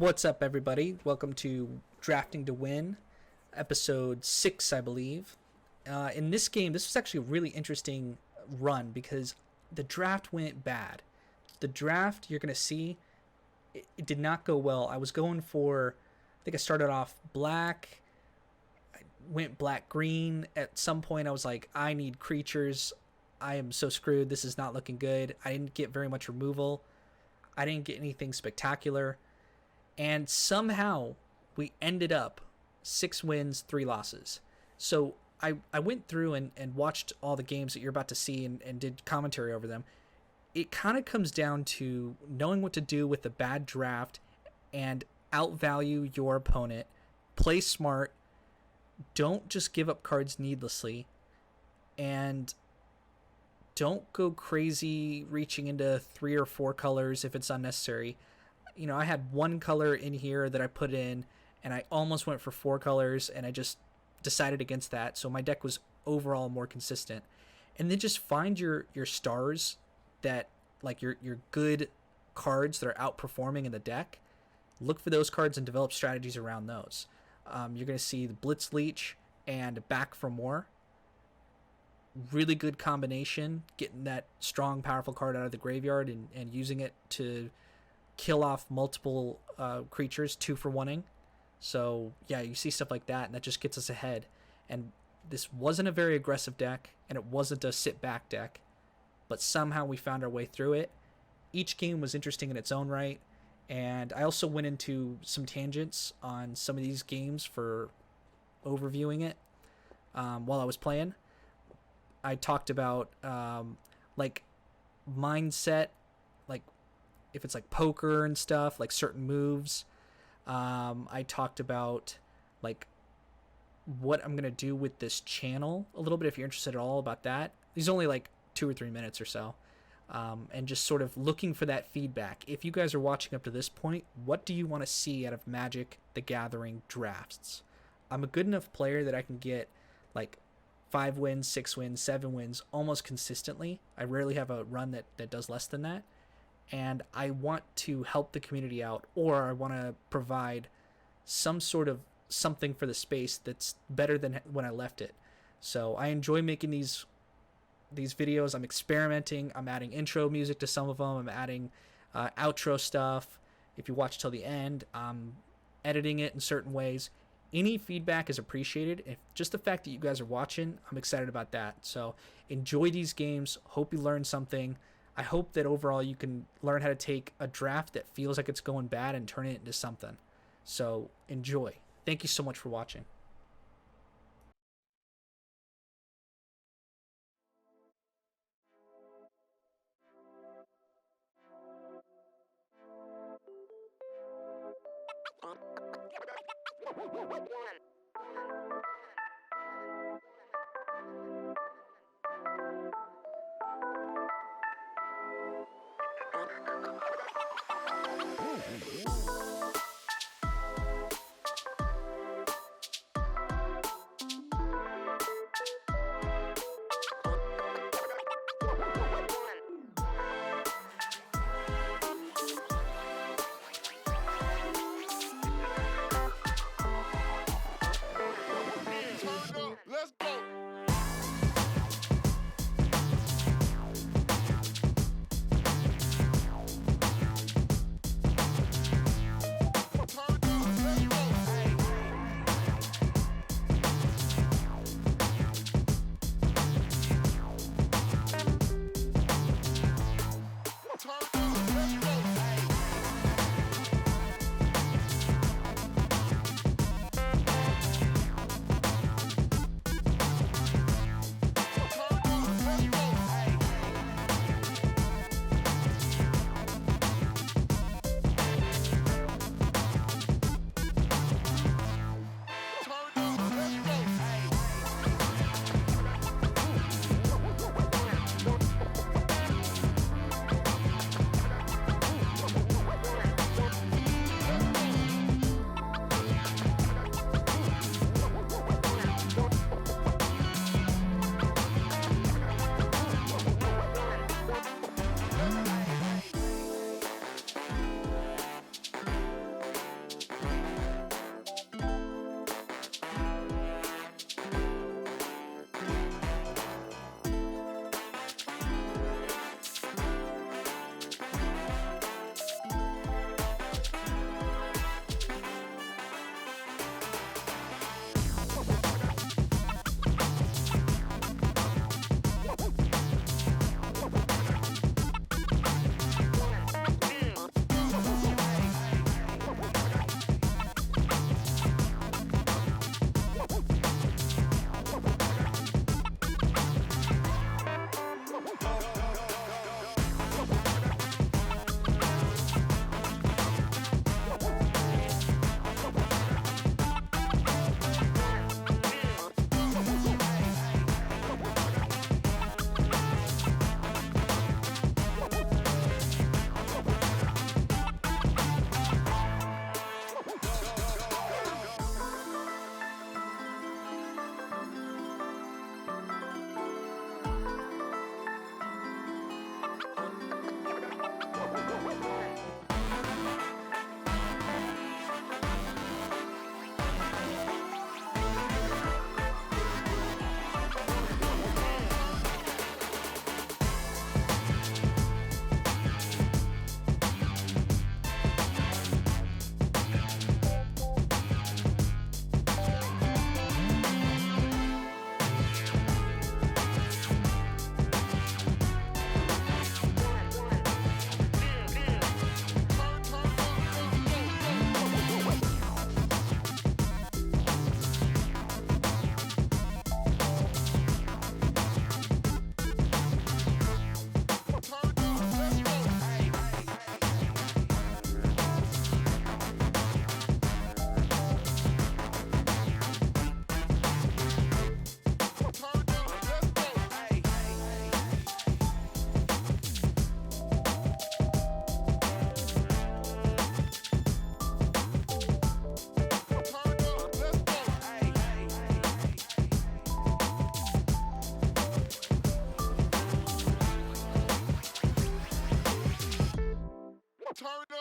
What's up, everybody? Welcome to Drafting to Win, episode 6, I believe. In this game, this was actually a really interesting run because the draft went bad. The draft, you're going to see, it did not go well. I was going for, I think I started off black, I went black-green. At some point, I was like, I need creatures. I am so screwed. This is not looking good. I didn't get very much removal. I didn't get anything spectacular. And somehow we ended up 6 wins, 3 losses. So I went through and watched all the games that you're about to see and did commentary over them. It kind of comes down to knowing what to do with a bad draft and outvalue your opponent. Play smart. Don't just give up cards needlessly. And don't go crazy reaching into 3 or 4 colors if it's unnecessary. You know, I had 1 color in here that I put in, and I almost went for 4 colors, and I just decided against that. So my deck was overall more consistent. And then just find your stars that, like your good cards that are outperforming in the deck. Look for those cards and develop strategies around those. You're going to see the Blitz Leech and Back for More. Really good combination, getting that strong, powerful card out of the graveyard and using it to kill off multiple creatures 2 for 1-ing. So yeah, you see stuff like that, and that just gets us ahead. And this wasn't a very aggressive deck, and it wasn't a sit back deck, but somehow we found our way through it. Each game was interesting in its own right, and I also went into some tangents on some of these games for overviewing it while I was playing. I talked about like mindset, like if it's like poker and stuff, like certain moves. I talked about like what I'm going to do with this channel a little bit, if you're interested at all about that. These are only like 2 or 3 minutes or so. And just sort of looking for that feedback. If you guys are watching up to this point, what do you want to see out of Magic the Gathering drafts? I'm a good enough player that I can get like 5 wins, 6 wins, 7 wins almost consistently. I rarely have a run that does less than that. And I want to help the community out, or I want to provide some sort of something for the space that's better than when I left it. So I enjoy making these videos. I'm experimenting. I'm adding intro music to some of them. I'm adding outro stuff. If you watch till the end, I'm editing it in certain ways. Any feedback is appreciated. If just the fact that you guys are watching, I'm excited about that. So enjoy these games. Hope you learn something. I hope that overall you can learn how to take a draft that feels like it's going bad and turn it into something. So enjoy. Thank you so much for watching.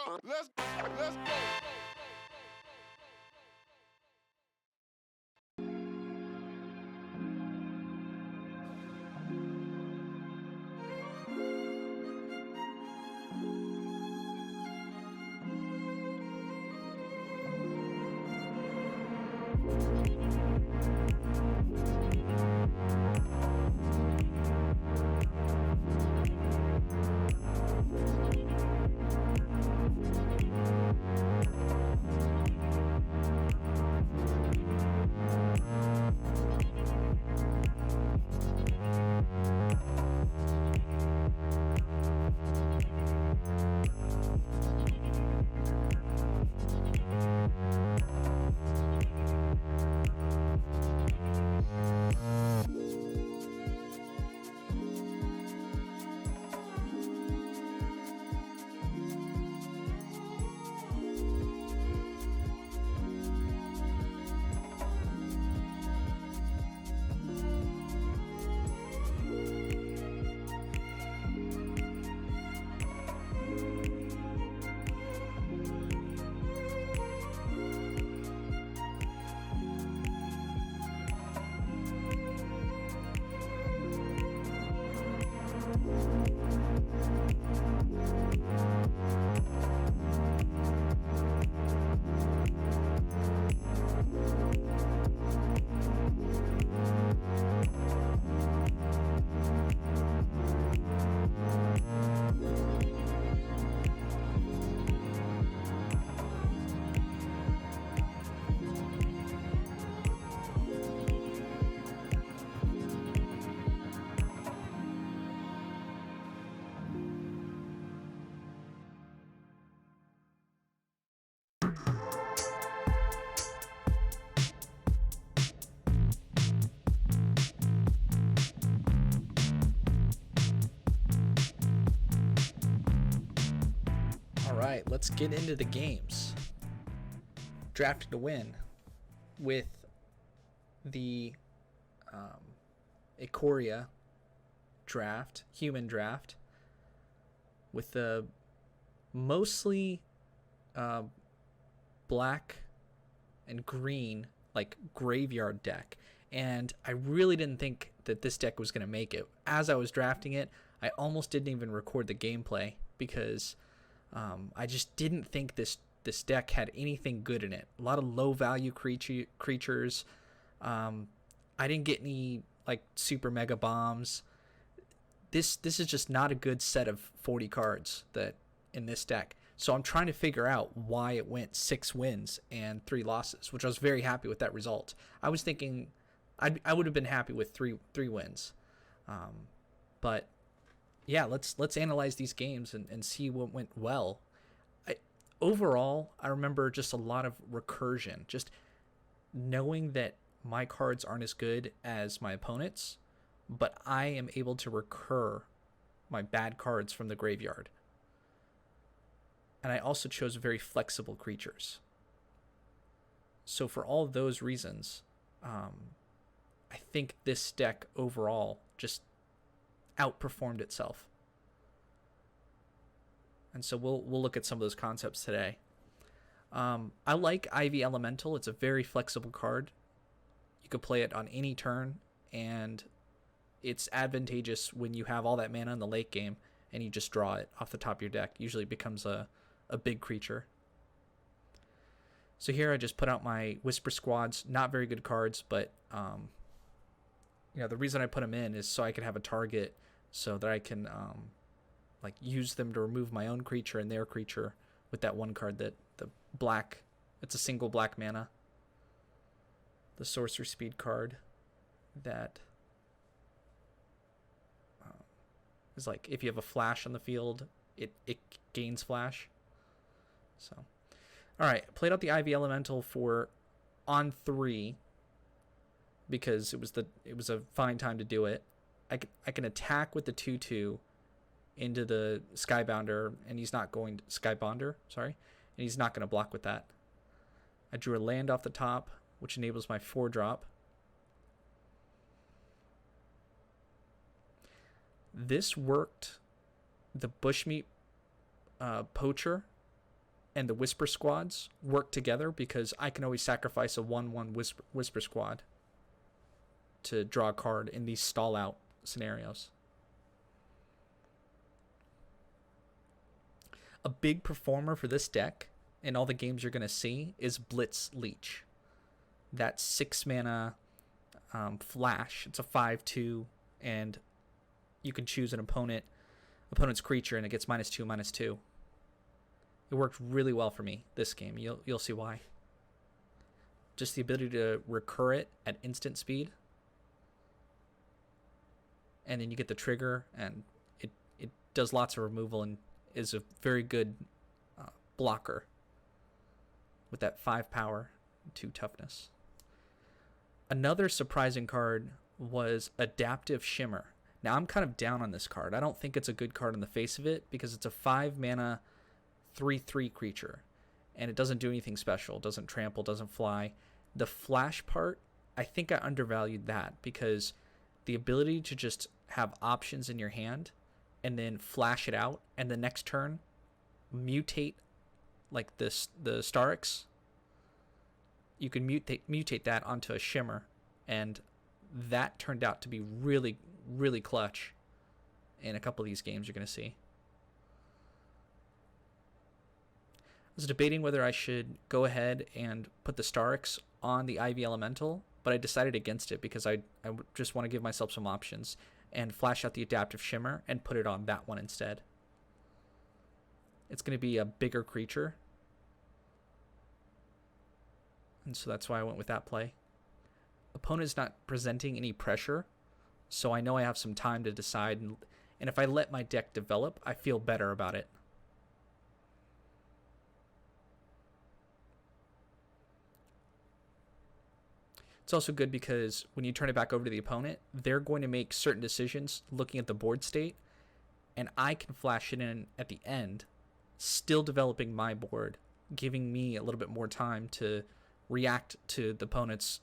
Let's go. All right, let's get into the games. Drafting to Win with the Ikoria draft, human draft, with the mostly black and green, like, graveyard deck. And I really didn't think that this deck was going to make it. As I was drafting it, I almost didn't even record the gameplay because I just didn't think this deck had anything good in it. A lot of low value creatures. I didn't get any like super mega bombs. This is just not a good set of 40 cards that in this deck. So I'm trying to figure out why it went 6 wins and 3 losses, which I was very happy with that result. I was thinking I would have been happy with three wins, but yeah, let's analyze these games and see what went well. Overall, I remember just a lot of recursion, just knowing that my cards aren't as good as my opponents, but I am able to recur my bad cards from the graveyard. And I also chose very flexible creatures. So for all of those reasons, I think this deck overall just outperformed itself. And so we'll look at some of those concepts today. I like Ivy Elemental. It's a very flexible card. You could play it on any turn, and it's advantageous when you have all that mana in the late game and you just draw it off the top of your deck. Usually it becomes a big creature. So here I just put out my Whisper Squads. Not very good cards, but the reason I put them in is so I could have a target so that I can like use them to remove my own creature and their creature with that one card, that the black, it's a single black mana, the sorcery speed card that is like, if you have a flash on the field, it gains flash. So all right, played out the Ivy Elemental for on 3 because it was a fine time to do it. I can attack with the 2/2 into the Skybounder, and he's not going to Skybonder, sorry, and he's not going to block with that. I drew a land off the top, which enables my 4-drop. This worked the Bushmeat Poacher and the Whisper Squads work together because I can always sacrifice a 1/1 Whisper Squad to draw a card in these stall out scenarios. A big performer for this deck in all the games you're going to see is Blitz Leech. That 6 mana flash. It's a 5/2, and you can choose an opponent's creature, and it gets -2/-2. It worked really well for me this game. You'll see why. Just the ability to recur it at instant speed, and then you get the trigger, and it does lots of removal and is a very good blocker with that 5 power, 2 toughness. Another surprising card was Adaptive Shimmer. Now, I'm kind of down on this card. I don't think it's a good card on the face of it because it's a 5 mana 3/3 creature, and it doesn't do anything special. It doesn't trample, doesn't fly. The flash part, I think I undervalued that because the ability to just have options in your hand and then flash it out, and the next turn mutate like this, the Starix. You can mutate that onto a Shimmer, and that turned out to be really, really clutch in a couple of these games you're going to see. I was debating whether I should go ahead and put the Starix on the Ivy Elemental, but I decided against it because I just want to give myself some options and flash out the Adaptive Shimmer and put it on that one instead. It's going to be a bigger creature, and so that's why I went with that play. Opponent's not presenting any pressure, so I know I have some time to decide, and if I let my deck develop, I feel better about it. It's also good because when you turn it back over to the opponent, they're going to make certain decisions looking at the board state, and I can flash it in at the end, still developing my board, giving me a little bit more time to react to the opponent's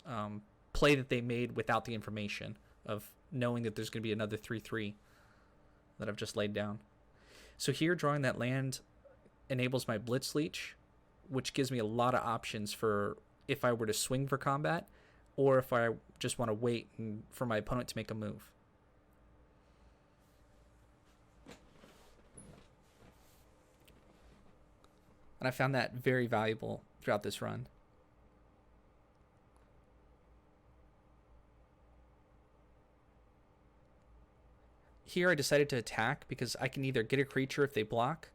play that they made without the information of knowing that there's going to be another 3/3 that I've just laid down. So here, drawing that land enables my Blitz Leech, which gives me a lot of options for if I were to swing for combat, or if I just want to wait for my opponent to make a move. And I found that very valuable throughout this run. Here I decided to attack because I can either get a creature if they block,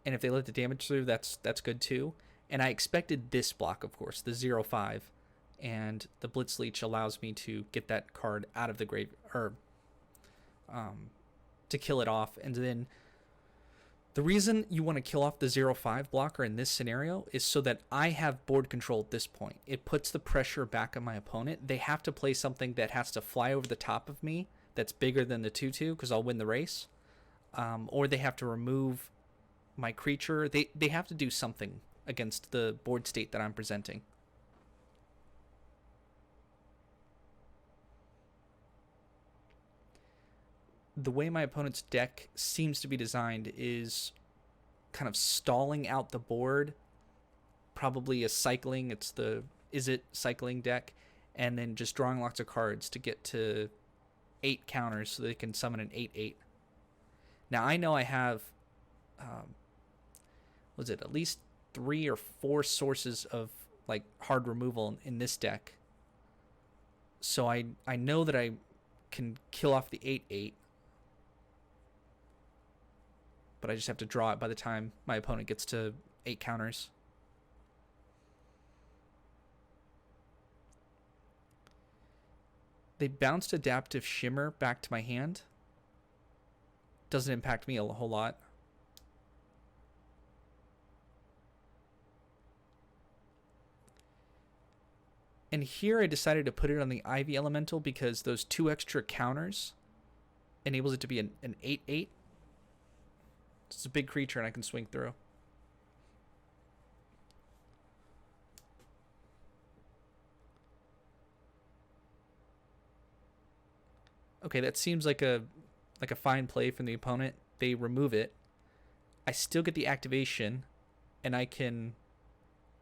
and if they let the damage through, that's good too. And I expected this block, of course, the 0/5. And the Blitz Leech allows me to get that card out of the grave, or to kill it off. And then the reason you want to kill off the 0/5 blocker in this scenario is so that I have board control at this point. It puts the pressure back on my opponent. They have to play something that has to fly over the top of me that's bigger than the 2/2 because I'll win the race. Or they have to remove my creature. They have to do something against the board state that I'm presenting. The way my opponent's deck seems to be designed is kind of stalling out the board, probably a cycling, it's the Is It cycling deck, and then just drawing lots of cards to get to 8 counters so they can summon an 8/8. Now I know I have, at least 3 or 4 sources of like hard removal in this deck. So I know that I can kill off the 8/8. But I just have to draw it by the time my opponent gets to 8 counters. They bounced Adaptive Shimmer back to my hand. Doesn't impact me a whole lot. And here I decided to put it on the Ivy Elemental because those 2 extra counters enables it to be an 8/8. It's a big creature and I can swing through. Okay, that seems like a fine play from the opponent. They remove it. I still get the activation, and I can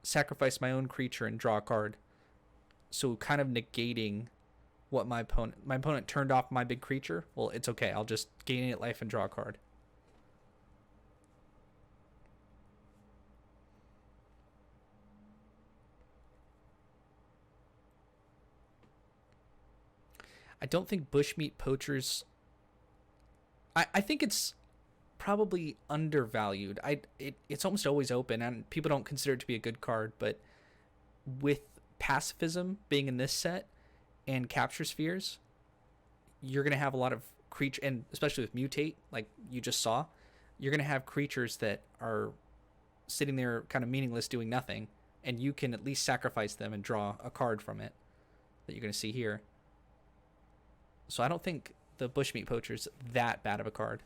sacrifice my own creature and draw a card. So kind of negating what my opponent turned off my big creature. Well, it's okay. I'll just gain 8 life and draw a card. I don't think bushmeat poachers. I think it's probably undervalued. It's almost always open, and people don't consider it to be a good card. But with pacifism being in this set and capture spheres, you're gonna have a lot of creature, and especially with mutate, like you just saw, you're gonna have creatures that are sitting there kind of meaningless, doing nothing, and you can at least sacrifice them and draw a card from it that you're gonna see here. So I don't think the bushmeat poacher's that bad of a card.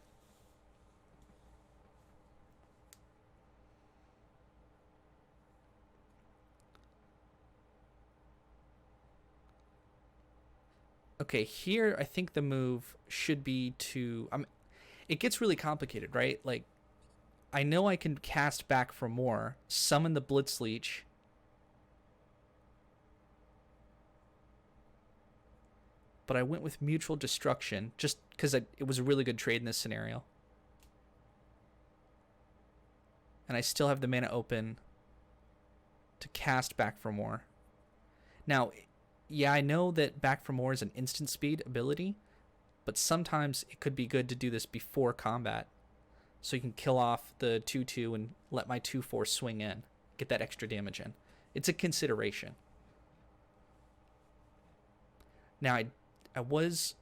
Okay, here I think the move should be to it gets really complicated, right? Like, I know I can cast Back for More, summon the Blitzleech, but I went with Mutual Destruction just because it was a really good trade in this scenario. And I still have the mana open to cast Back for More. Now, yeah, I know that Back for More is an instant speed ability, but sometimes it could be good to do this before combat, so you can kill off the 2/2 and let my 2/4 swing in, get that extra damage in. It's a consideration. Now, I was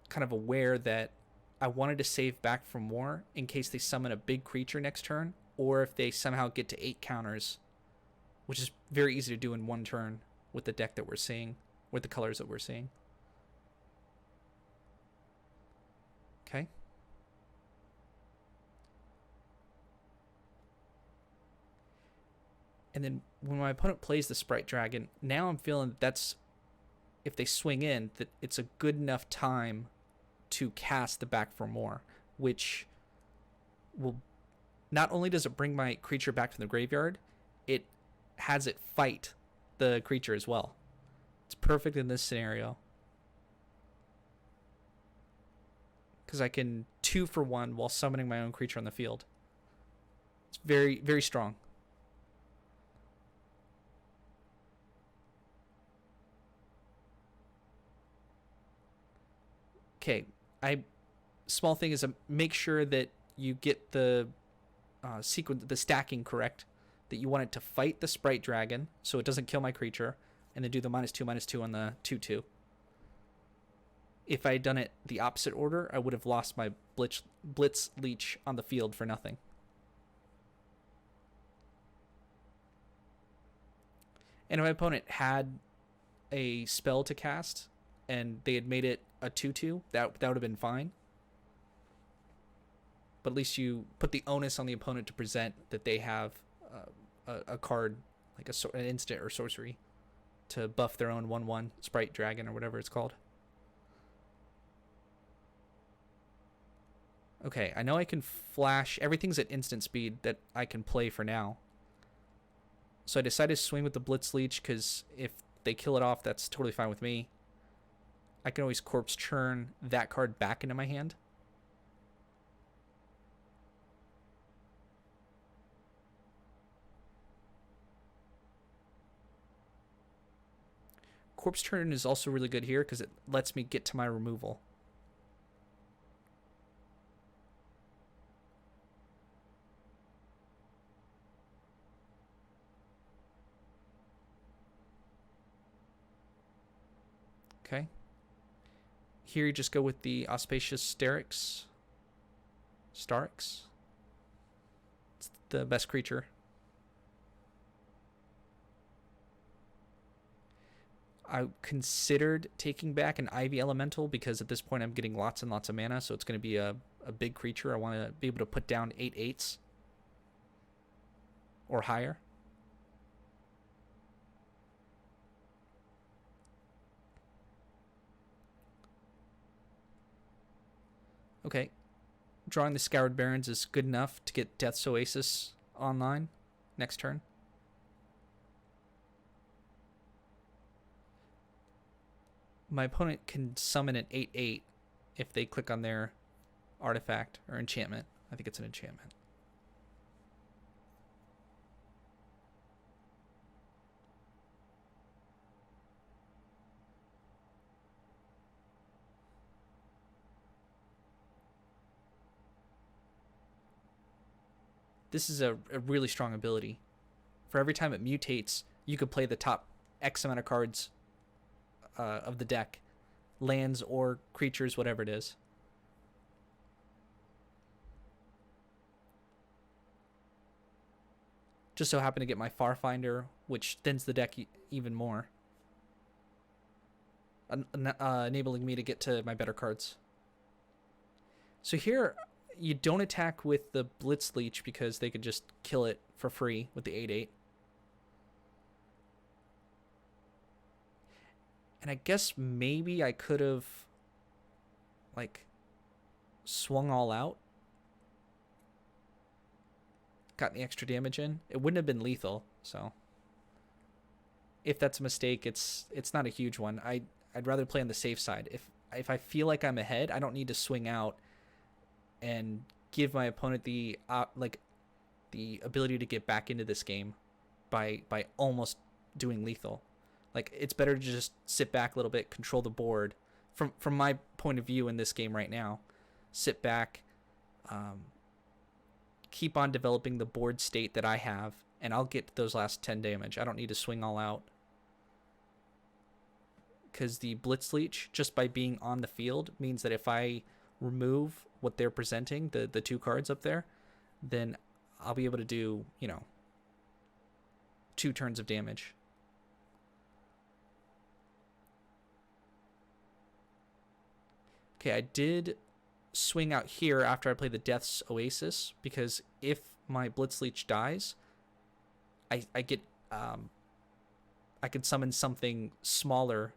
kind of aware that I wanted to save Back for More in case they summon a big creature next turn, or if they somehow get to 8 counters, which is very easy to do in one turn with the deck that we're seeing, with the colors that we're seeing. Okay. And then when my opponent plays the Sprite Dragon, now I'm feeling that's, if they swing in, that it's a good enough time to cast the Back for More, which will, not only does it bring my creature back from the graveyard, it has it fight the creature as well. It's perfect in this scenario, because I can 2 for 1 while summoning my own creature on the field. It's very, very strong. Okay, small thing is make sure that you get the sequence, the stacking correct. That you want it to fight the Sprite Dragon so it doesn't kill my creature, and then do the -2/-2 on the 2/2. If I had done it the opposite order, I would have lost my Blitz Leech on the field for nothing. And if my opponent had a spell to cast and they had made it a 2/2, that would have been fine. But at least you put the onus on the opponent to present that they have a card, like an instant or sorcery, to buff their own 1/1 Sprite Dragon or whatever it's called. Okay, I know I can flash. Everything's at instant speed that I can play for now. So I decided to swing with the Blitz Leech, because if they kill it off, that's totally fine with me. I can always Corpse Churn that card back into my hand. Corpse Churn is also really good here because it lets me get to my removal. Okay. Here you just go with the Auspicious Starix. It's the best creature. I considered taking back an Ivy Elemental because at this point I'm getting lots and lots of mana, so it's going to be a big creature. I want to be able to put down 8/8s or higher. Okay. Drawing the Scoured Barrens is good enough to get Death's Oasis online next turn. My opponent can summon an 8/8 if they click on their artifact or enchantment. I think it's an enchantment. This is a really strong ability. For every time it mutates, you could play the top X amount of cards of the deck, lands or creatures, whatever it is. Just so happen to get my Farfinder, which thins the deck even more, enabling me to get to my better cards. So here, you don't attack with the Blitz Leech because they could just kill it for free with the 8/8. And I guess maybe I could have, like, swung all out. Got the extra damage in. It wouldn't have been lethal, so. If that's a mistake, it's not a huge one. I'd rather play on the safe side. If I feel like I'm ahead, I don't need to swing out and give my opponent the ability to get back into this game by almost doing lethal. Like, it's better to just sit back a little bit, control the board. From my point of view in this game right now, sit back, keep on developing the board state that I have, and I'll get those last 10 damage. I don't need to swing all out. Because the Blitz Leech, just by being on the field, means that if I remove what they're presenting, the 2 cards up there, then I'll be able to do, 2 turns of damage. Okay, I did swing out here after I played the Death's Oasis, because if my Blitz Leech dies, I get I could summon something smaller,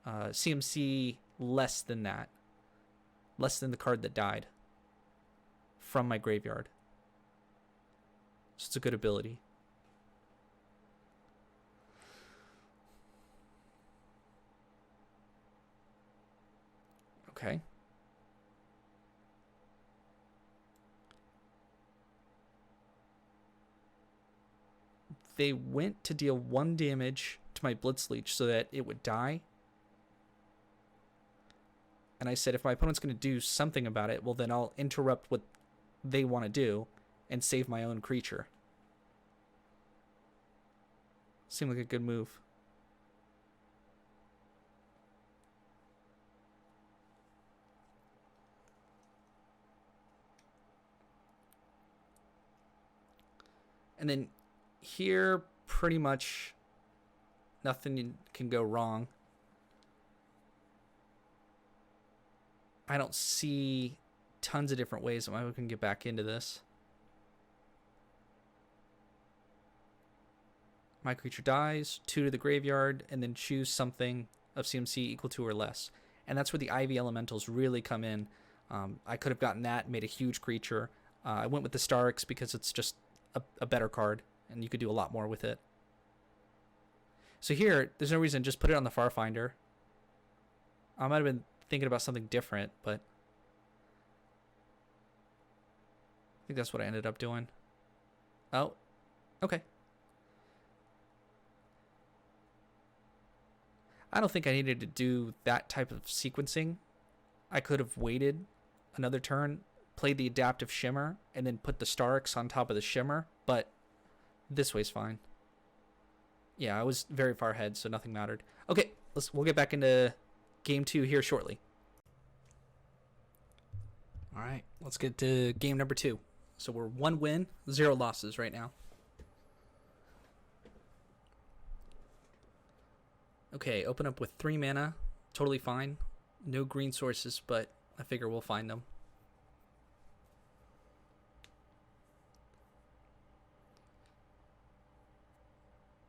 CMC less than that, less than the card that died from my graveyard. So it's a good ability. Okay. They went to deal 1 damage to my Blitz Leech so that it would die. And I said, if my opponent's going to do something about it, well, then I'll interrupt what they want to do and save my own creature. Seemed like a good move. And then here, pretty much nothing can go wrong. I don't see tons of different ways that we can get back into this. My creature dies, 2 to the graveyard, and then choose something of CMC equal to or less. And that's where the Ivy Elementals really come in. I could have gotten that, made a huge creature. I went with the Starks because it's just a better card, and you could do a lot more with it. So here, there's no reason, just put it on the Farfinder. I might have been thinking about something different, but I think that's what I ended up doing. Oh, okay. I don't think I needed to do that type of sequencing. I could have waited another turn, played the Adaptive Shimmer, and then put the Starks on top of the Shimmer, but this way's fine. Yeah, I was very far ahead, so nothing mattered. Okay, we'll get back into game 2 here shortly. All right, let's get to game number 2. So we're 1 win, 0 losses right now. Okay, open up with 3 mana. Totally fine. No green sources, but I figure we'll find them.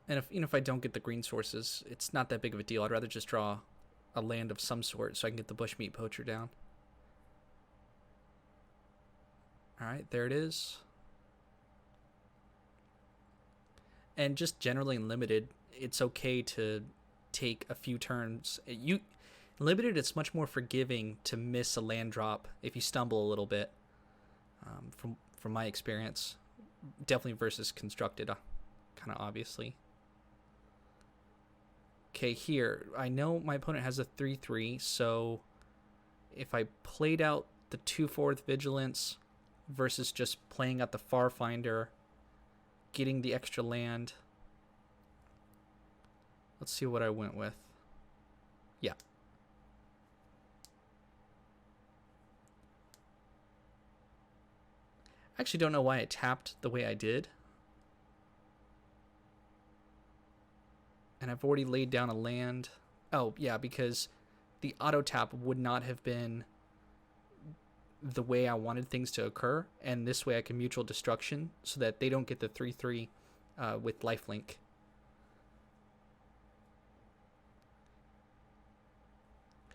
And if I don't get the green sources, it's not that big of a deal. I'd rather just draw a land of some sort so I can get the Bushmeat Poacher down. All right, there it is. And just generally in limited, it's okay to take a few turns. Limited, it's much more forgiving to miss a land drop if you stumble a little bit. From my experience, definitely versus constructed, kind of obviously. Okay, here I know my opponent has a 3/3, so if I played out the 2/4 vigilance versus just playing out the Farfinder, getting the extra land. Let's see what I went with. Yeah. I actually don't know why it tapped the way I did. And I've already laid down a land. Oh, yeah, because the auto tap would not have been the way I wanted things to occur. And this way I can mutual destruction so that they don't get the 3/3 with lifelink.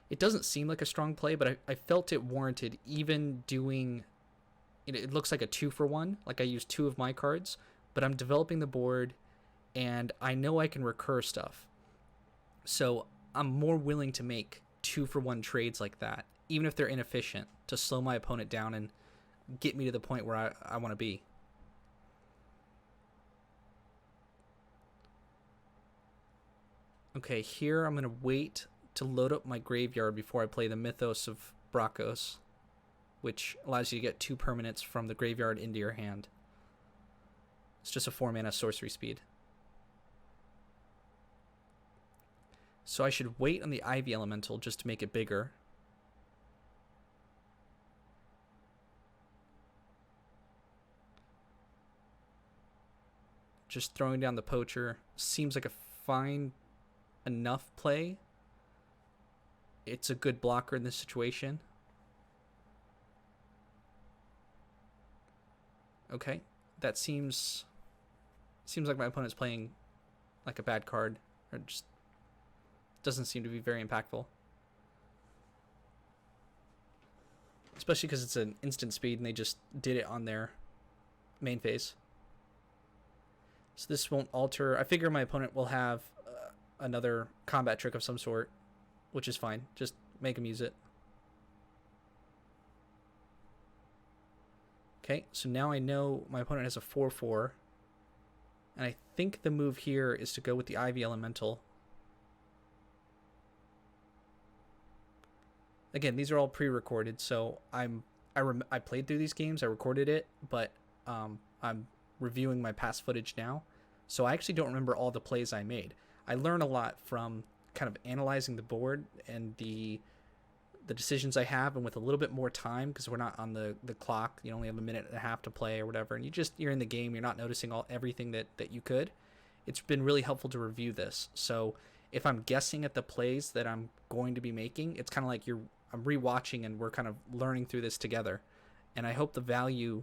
It doesn't seem like a strong play, but I felt it warranted even doing... It looks like a 2-for-1, like I used 2 of my cards, but I'm developing the board, and I know I can recur stuff. So I'm more willing to make 2-for-1 trades like that, even if they're inefficient, to slow my opponent down and get me to the point where I want to be. Okay, here I'm going to wait to load up my graveyard before I play the Mythos of Bracos, which allows you to get 2 permanents from the graveyard into your hand. It's just a 4-mana sorcery speed. So I should wait on the Ivy Elemental just to make it bigger. Just throwing down the Poacher seems like a fine enough play. It's a good blocker in this situation. Okay, that seems like my opponent's playing like a bad card, or just doesn't seem to be very impactful. Especially because it's an instant speed and they just did it on their main phase. So this won't alter. I figure my opponent will have another combat trick of some sort, which is fine. Just make him use it. Okay, so now I know my opponent has a 4/4. And I think the move here is to go with the Ivy Elemental. Again, these are all pre-recorded, so I played through these games, I recorded it, but I'm reviewing my past footage now, so I actually don't remember all the plays I made. I learn a lot from kind of analyzing the board and the decisions I have, and with a little bit more time, because we're not on the clock, you only have a minute and a half to play or whatever, and you're in the game, you're not noticing everything that you could. It's been really helpful to review this. So if I'm guessing at the plays that I'm going to be making, it's kind of like I'm rewatching and we're kind of learning through this together. And I hope the value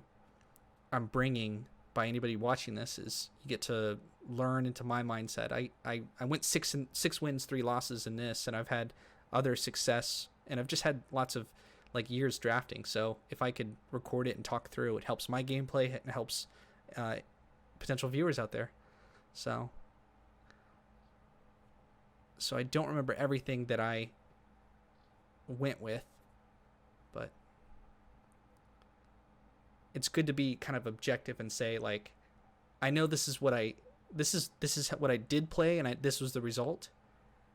I'm bringing by anybody watching this is you get to learn into my mindset. I went 6 wins, 3 losses in this, and I've had other success, and I've just had lots of years drafting. So if I could record it and talk through, it helps my gameplay and helps potential viewers out there. So I don't remember everything that I went with, but it's good to be kind of objective and say, I know this is what I did play, and this was the result,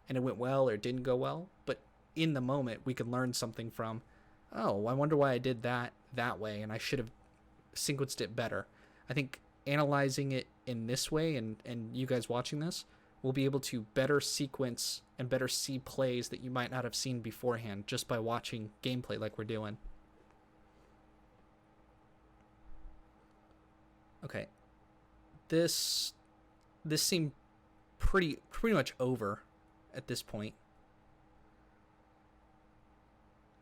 and it went well or it didn't go well. But in the moment, we can learn something from, oh, I wonder why I did that way, and I should have sequenced it better. I think analyzing it in this way, and you guys watching this, will be able to better sequence and better see plays that you might not have seen beforehand just by watching gameplay like we're doing. Okay. This seemed pretty much over at this point.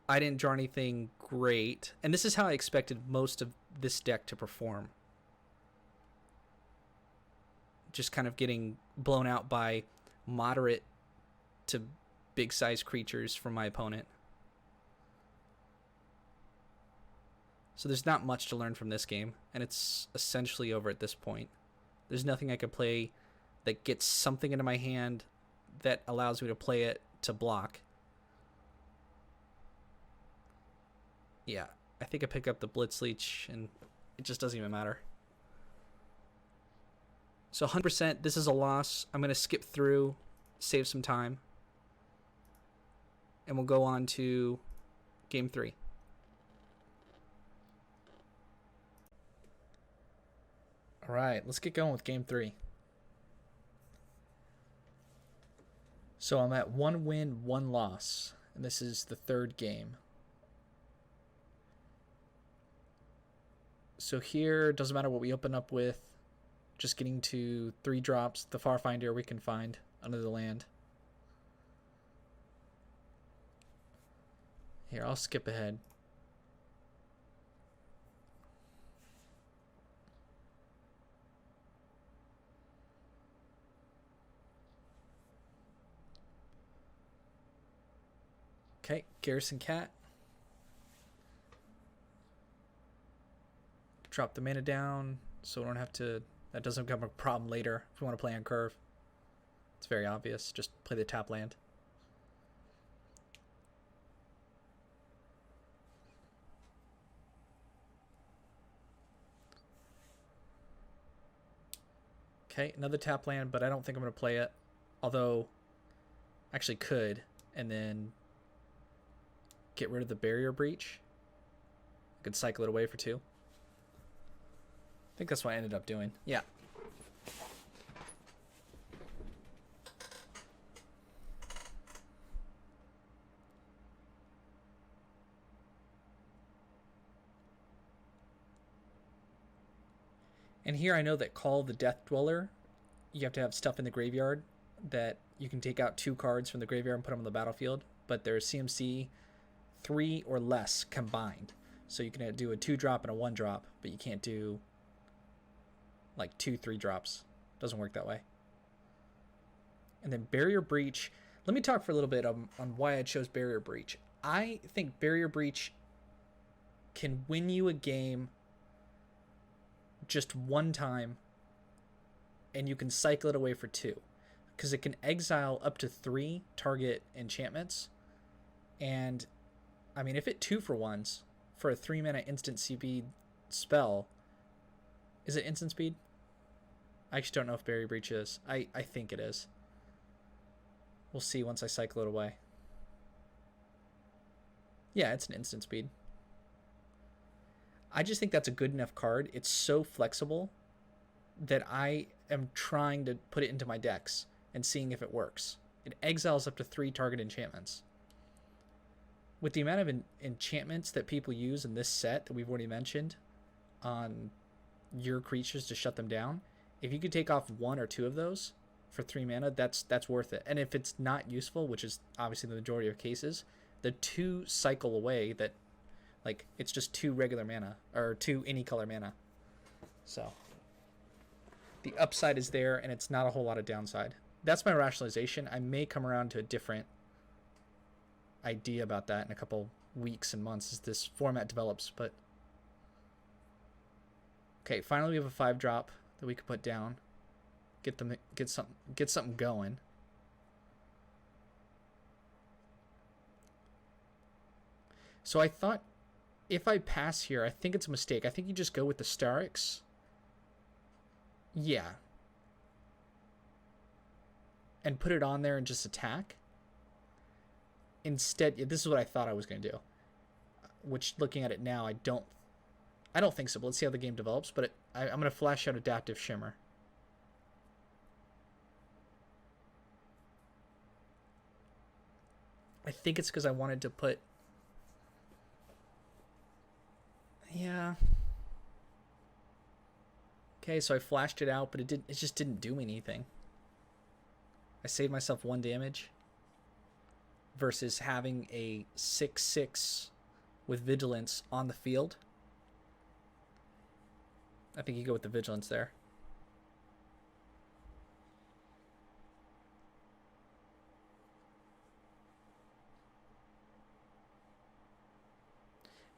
I didn't draw anything great, and this is how I expected most of this deck to perform. Just kind of getting blown out by moderate to big size creatures from my opponent. So there's not much to learn from this game, and it's essentially over at this point. There's nothing I could play that gets something into my hand that allows me to play it to block. Yeah, I think I pick up the Blitz Leech, and it just doesn't even matter. So 100%, this is a loss. I'm going to skip through, save some time, and we'll go on to game 3. All right, let's get going with game 3. So I'm at 1 win, 1 loss, and this is the 3rd game. So here, doesn't matter what we open up with, just getting to 3 drops, the far finder we can find under the land. Here, I'll skip ahead. Okay, Garrison Cat. Drop the mana down so we don't have to... That doesn't become a problem later if we want to play on curve. It's very obvious. Just play the tap land. Okay, another tap land, but I don't think I'm going to play it. Although, actually could, and then get rid of the Barrier Breach. I could cycle it away for 2. I think that's what I ended up doing. Yeah. And here I know that Call the Death Dweller, you have to have stuff in the graveyard that you can take out 2 cards from the graveyard and put them on the battlefield. But there's CMC 3 or less combined. So you can do a 2-drop and a 1-drop, but you can't do like 2 3-drops. Doesn't work that way. And then Barrier Breach. Let me talk for a little bit on why I chose Barrier Breach. I think Barrier Breach can win you a game just 1 time, and you can cycle it away for 2. Because it can exile up to 3 target enchantments. And, I mean, if it 2-for-1s for a 3-mana instant CP spell... Is it instant speed? I actually don't know if Barrier Breach is. I think it is. We'll see once I cycle it away. Yeah, it's an instant speed. I just think that's a good enough card. It's so flexible that I am trying to put it into my decks and seeing if it works. It exiles up to 3 target enchantments. With the amount of enchantments that people use in this set that we've already mentioned on your creatures to shut them down, if you could take off 1 or 2 of those for 3 mana, that's worth it. And if it's not useful, which is obviously the majority of cases, the 2 cycle away that, like, it's just 2 regular mana, or 2 any color mana. So the upside is there, and it's not a whole lot of downside. That's my rationalization. I may come around to a different idea about that in a couple weeks and months as this format develops, but okay, finally we have a 5-drop that we could put down. Get something going. So I thought if I pass here, I think it's a mistake. I think you just go with the Starix. Yeah. And put it on there and just attack. Instead, this is what I thought I was going to do. Which, looking at it now, I don't think so, but let's see how the game develops. But I'm going to flash out Adaptive Shimmer. I think it's because I wanted to put... Yeah. Okay, so I flashed it out, but it just didn't do anything. I saved myself 1 damage versus having a 6/6 with Vigilance on the field. I think you go with the Vigilance there.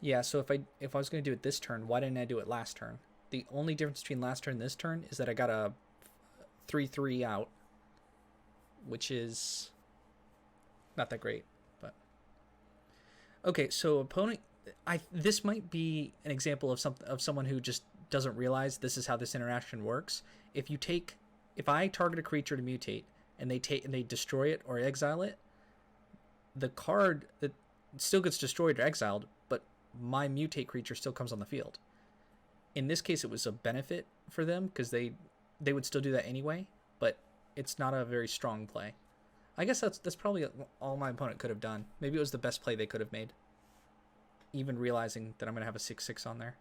Yeah, so if I was going to do it this turn, why didn't I do it last turn? The only difference between last turn and this turn is that I got a 3/3 out, which is not that great. But okay, so opponent, this might be an example of someone who just doesn't realize this is how this interaction works. If I target a creature to mutate and they destroy it or exile it, the card that still gets destroyed or exiled, but my mutate creature still comes on the field. In this case, it was a benefit for them because they would still do that anyway, but it's not a very strong play. I guess that's probably all my opponent could have done. Maybe it was the best play they could have made, even realizing that I'm going to have a 6/6 on there.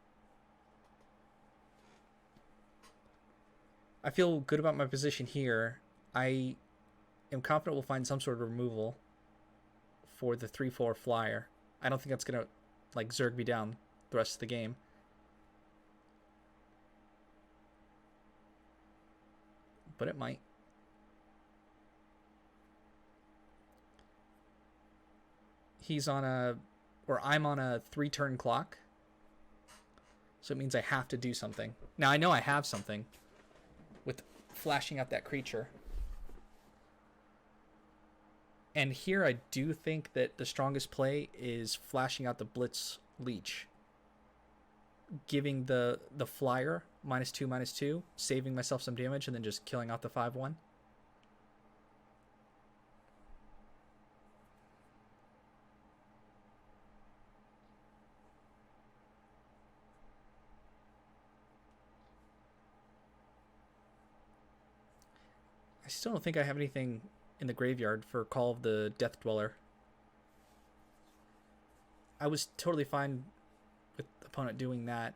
I feel good about my position here. I am confident we'll find some sort of removal for the 3/4 flyer. I don't think that's going to like zerg me down the rest of the game. But it might. I'm on a 3-turn clock. So it means I have to do something. Now I know I have something with flashing out that creature. And here I do think that the strongest play is flashing out the Blitz Leech. Giving the flyer -2/-2, saving myself some damage, and then just killing out the 5/1. I still don't think I have anything in the graveyard for Call of the Death Dweller. I was totally fine with the opponent doing that.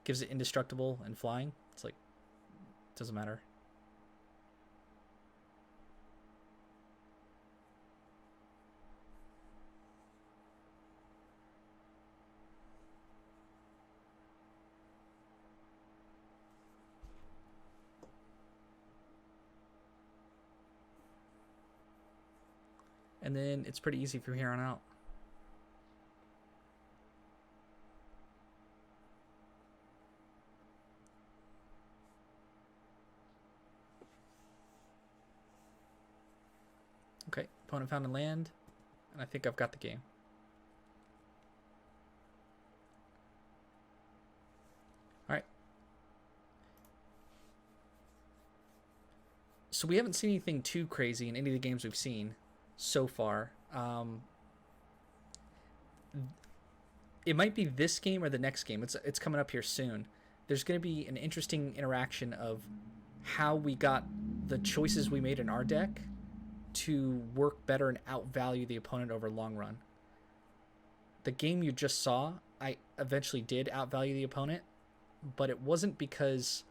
Gives it indestructible and flying. It's like, doesn't matter. And then it's pretty easy from here on out. Okay, opponent found a land, and I think I've got the game. All right. So we haven't seen anything too crazy in any of the games we've seen so far. It might be this game or the next game. It's coming up here soon. There's going to be an interesting interaction of how we got the choices we made in our deck to work better and outvalue the opponent over long run. The game you just saw, I eventually did outvalue the opponent, but it wasn't because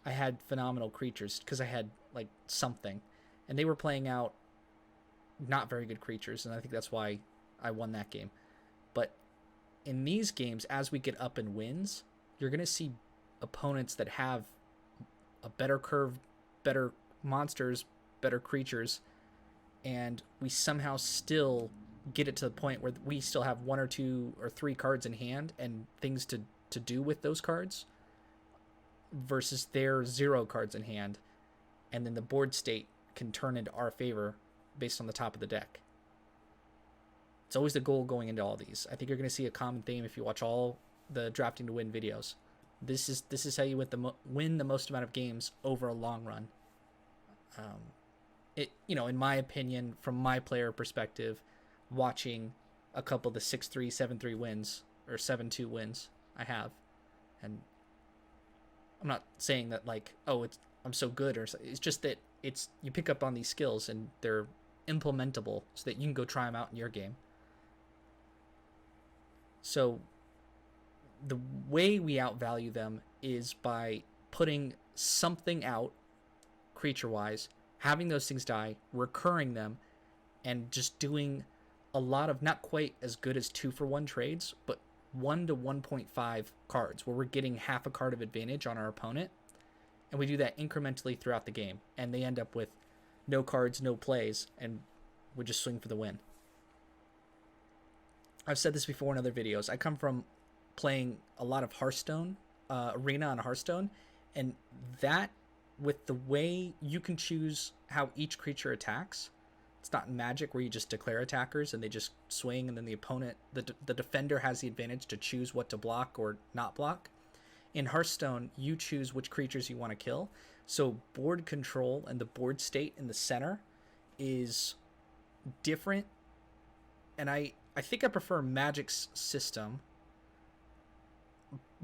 I had phenomenal creatures, because I had like something, and they were playing out not very good creatures, and I think that's why I won that game. But in these games, as we get up in wins, you're going to see opponents that have a better curve, better monsters, better creatures, and we somehow still get it to the point where we still have 1 or 2 or 3 cards in hand and things to do with those cards versus their 0 cards in hand, and then the board state can turn into our favor based on the top of the deck. It's always the goal going into all these. I think you're going to see a common theme if you watch all the Drafting to Win videos. This is how you win the most amount of games over a long run. In my opinion, from my player perspective, watching a couple of the 6-3, 7-3 wins or 7-2 wins I have, and I'm not saying that like, oh, I'm so good, or it's just that you pick up on these skills and they're implementable so that you can go try them out in your game. So the way we outvalue them is by putting something out creature-wise, having those things die, recurring them, and just doing a lot of not quite as good as 2-for-1 trades, but 1 to 1.5 cards, where we're getting half a card of advantage on our opponent, and we do that incrementally throughout the game, and they end up with no cards, no plays, and we just swing for the win. I've said this before in other videos. I come from playing a lot of Hearthstone, Arena on Hearthstone, and that with the way you can choose how each creature attacks. It's not Magic where you just declare attackers and they just swing, and then the opponent, the defender has the advantage to choose what to block or not block. In Hearthstone, you choose which creatures you want to kill. So board control and the board state in the center is different. And I think I prefer Magic's system,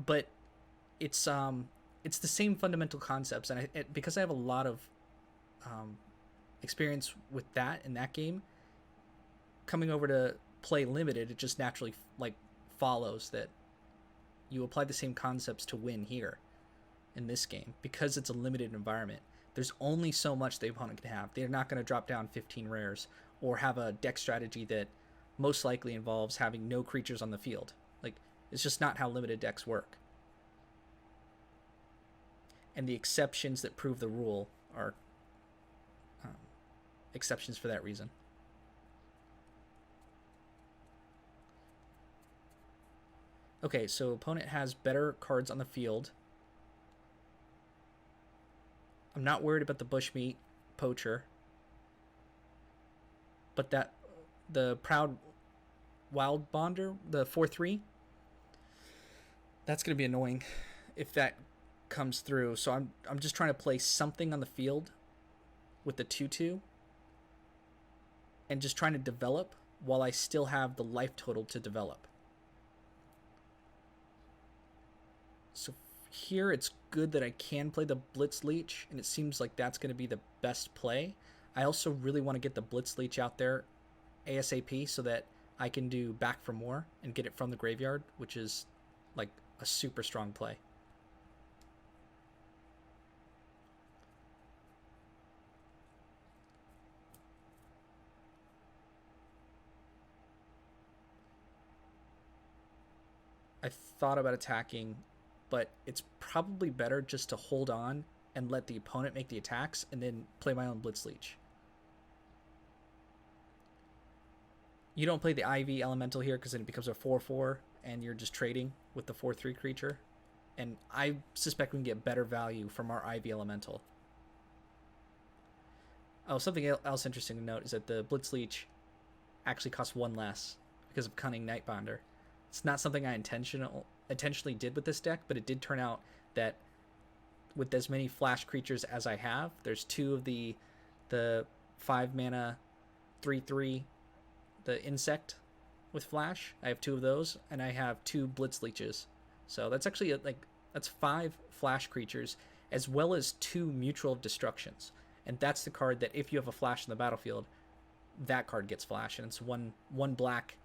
but it's the same fundamental concepts, and because I have a lot of experience with that in that game, coming over to play limited, it just naturally like follows that you apply the same concepts to win here in this game because it's a limited environment. There's only so much the opponent can have. They're not going to drop down 15 rares or have a deck strategy that most likely involves having no creatures on the field. Like, it's just not how limited decks work. And the exceptions that prove the rule are exceptions for that reason. Okay, so opponent has better cards on the field. I'm not worried about the Bushmeat Poacher, but that the Proud Wild Bonder, the 4/3, that's going to be annoying if that comes through. So I'm just trying to play something on the field with the 2/2 and just trying to develop while I still have the life total to develop. So here it's good that I can play the Blitz Leech, and it seems like that's going to be the best play. I also really want to get the Blitz Leech out there ASAP so that I can do Back for More and get it from the graveyard, which is like a super strong play. I thought about attacking, but it's probably better just to hold on and let the opponent make the attacks and then play my own Blitz Leech. You don't play the Ivy Elemental here because then it becomes a 4/4 and you're just trading with the 4/3 creature. And I suspect we can get better value from our Ivy Elemental. Oh, something else interesting to note is that the Blitz Leech actually costs 1 less because of Cunning Nightbinder. It's not something I intentionally did with this deck, but it did turn out that with as many flash creatures as I have, there's 2 of the 5 mana 3/3, the insect with flash. I have 2 of those, and I have 2 Blitz Leeches. So that's actually that's 5 flash creatures as well as 2 Mutual of Destructions. And that's the card that if you have a flash in the battlefield, that card gets flash, and it's one black.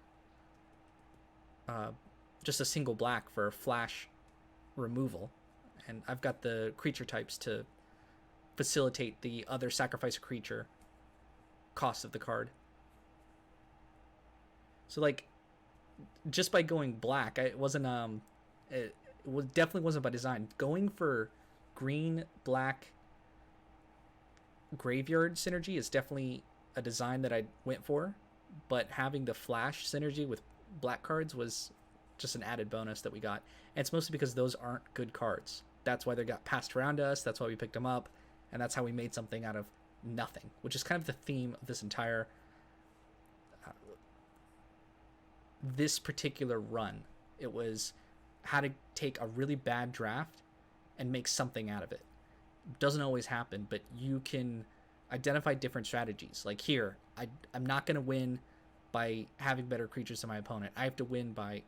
Just a single black for flash removal, and I've got the creature types to facilitate the other sacrifice a creature cost of the card. So like, just by going black, it definitely wasn't by design. Going for green black graveyard synergy is definitely a design that I went for, but having the flash synergy with black cards was just an added bonus that we got. And it's mostly because those aren't good cards. That's why they got passed around to us. That's why we picked them up. And that's how we made something out of nothing, which is kind of the theme of this entire this particular run. It was how to take a really bad draft and make something out of it. It doesn't always happen, but you can identify different strategies. Like here, I'm not going to win by having better creatures than my opponent. I have to win by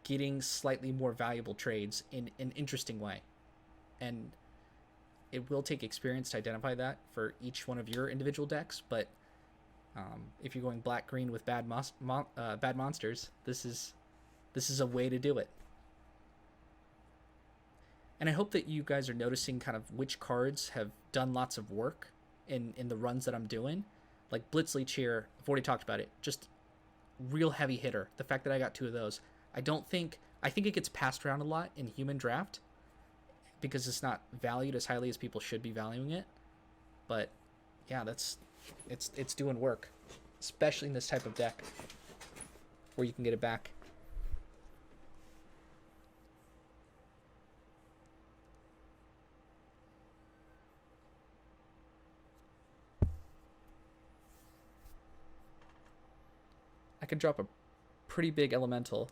getting slightly more valuable trades in an interesting way. And it will take experience to identify that for each one of your individual decks, but if you're going black-green with bad monsters, this is a way to do it. And I hope that you guys are noticing kind of which cards have done lots of work in the runs that I'm doing. Like Blitz Leech here, I've already talked about it. Just real heavy hitter. The fact that I got 2 of those. I think it gets passed around a lot in human draft because it's not valued as highly as people should be valuing it. But yeah, it's doing work, especially in this type of deck where you can get it back. I could drop a pretty big elemental.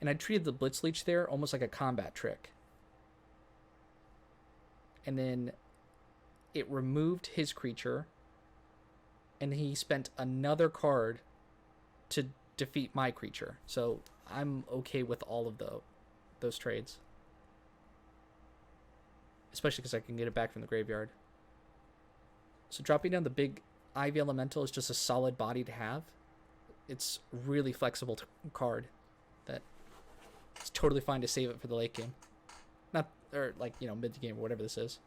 And I treated the Blitz Leech there almost like a combat trick. And then it removed his creature, and he spent another card to defeat my creature. So I'm okay with all of those trades. Especially because I can get it back from the graveyard. So dropping down the big Ivy Elemental is just a solid body to have. It's really flexible card that it's totally fine to save it for the late game. Not, or like, you know, mid game or whatever this is.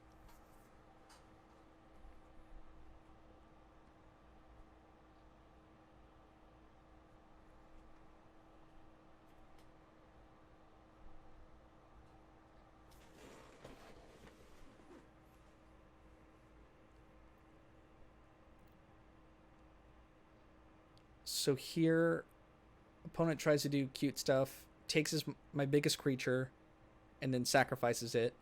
So here, opponent tries to do cute stuff, takes my biggest creature, and then sacrifices it,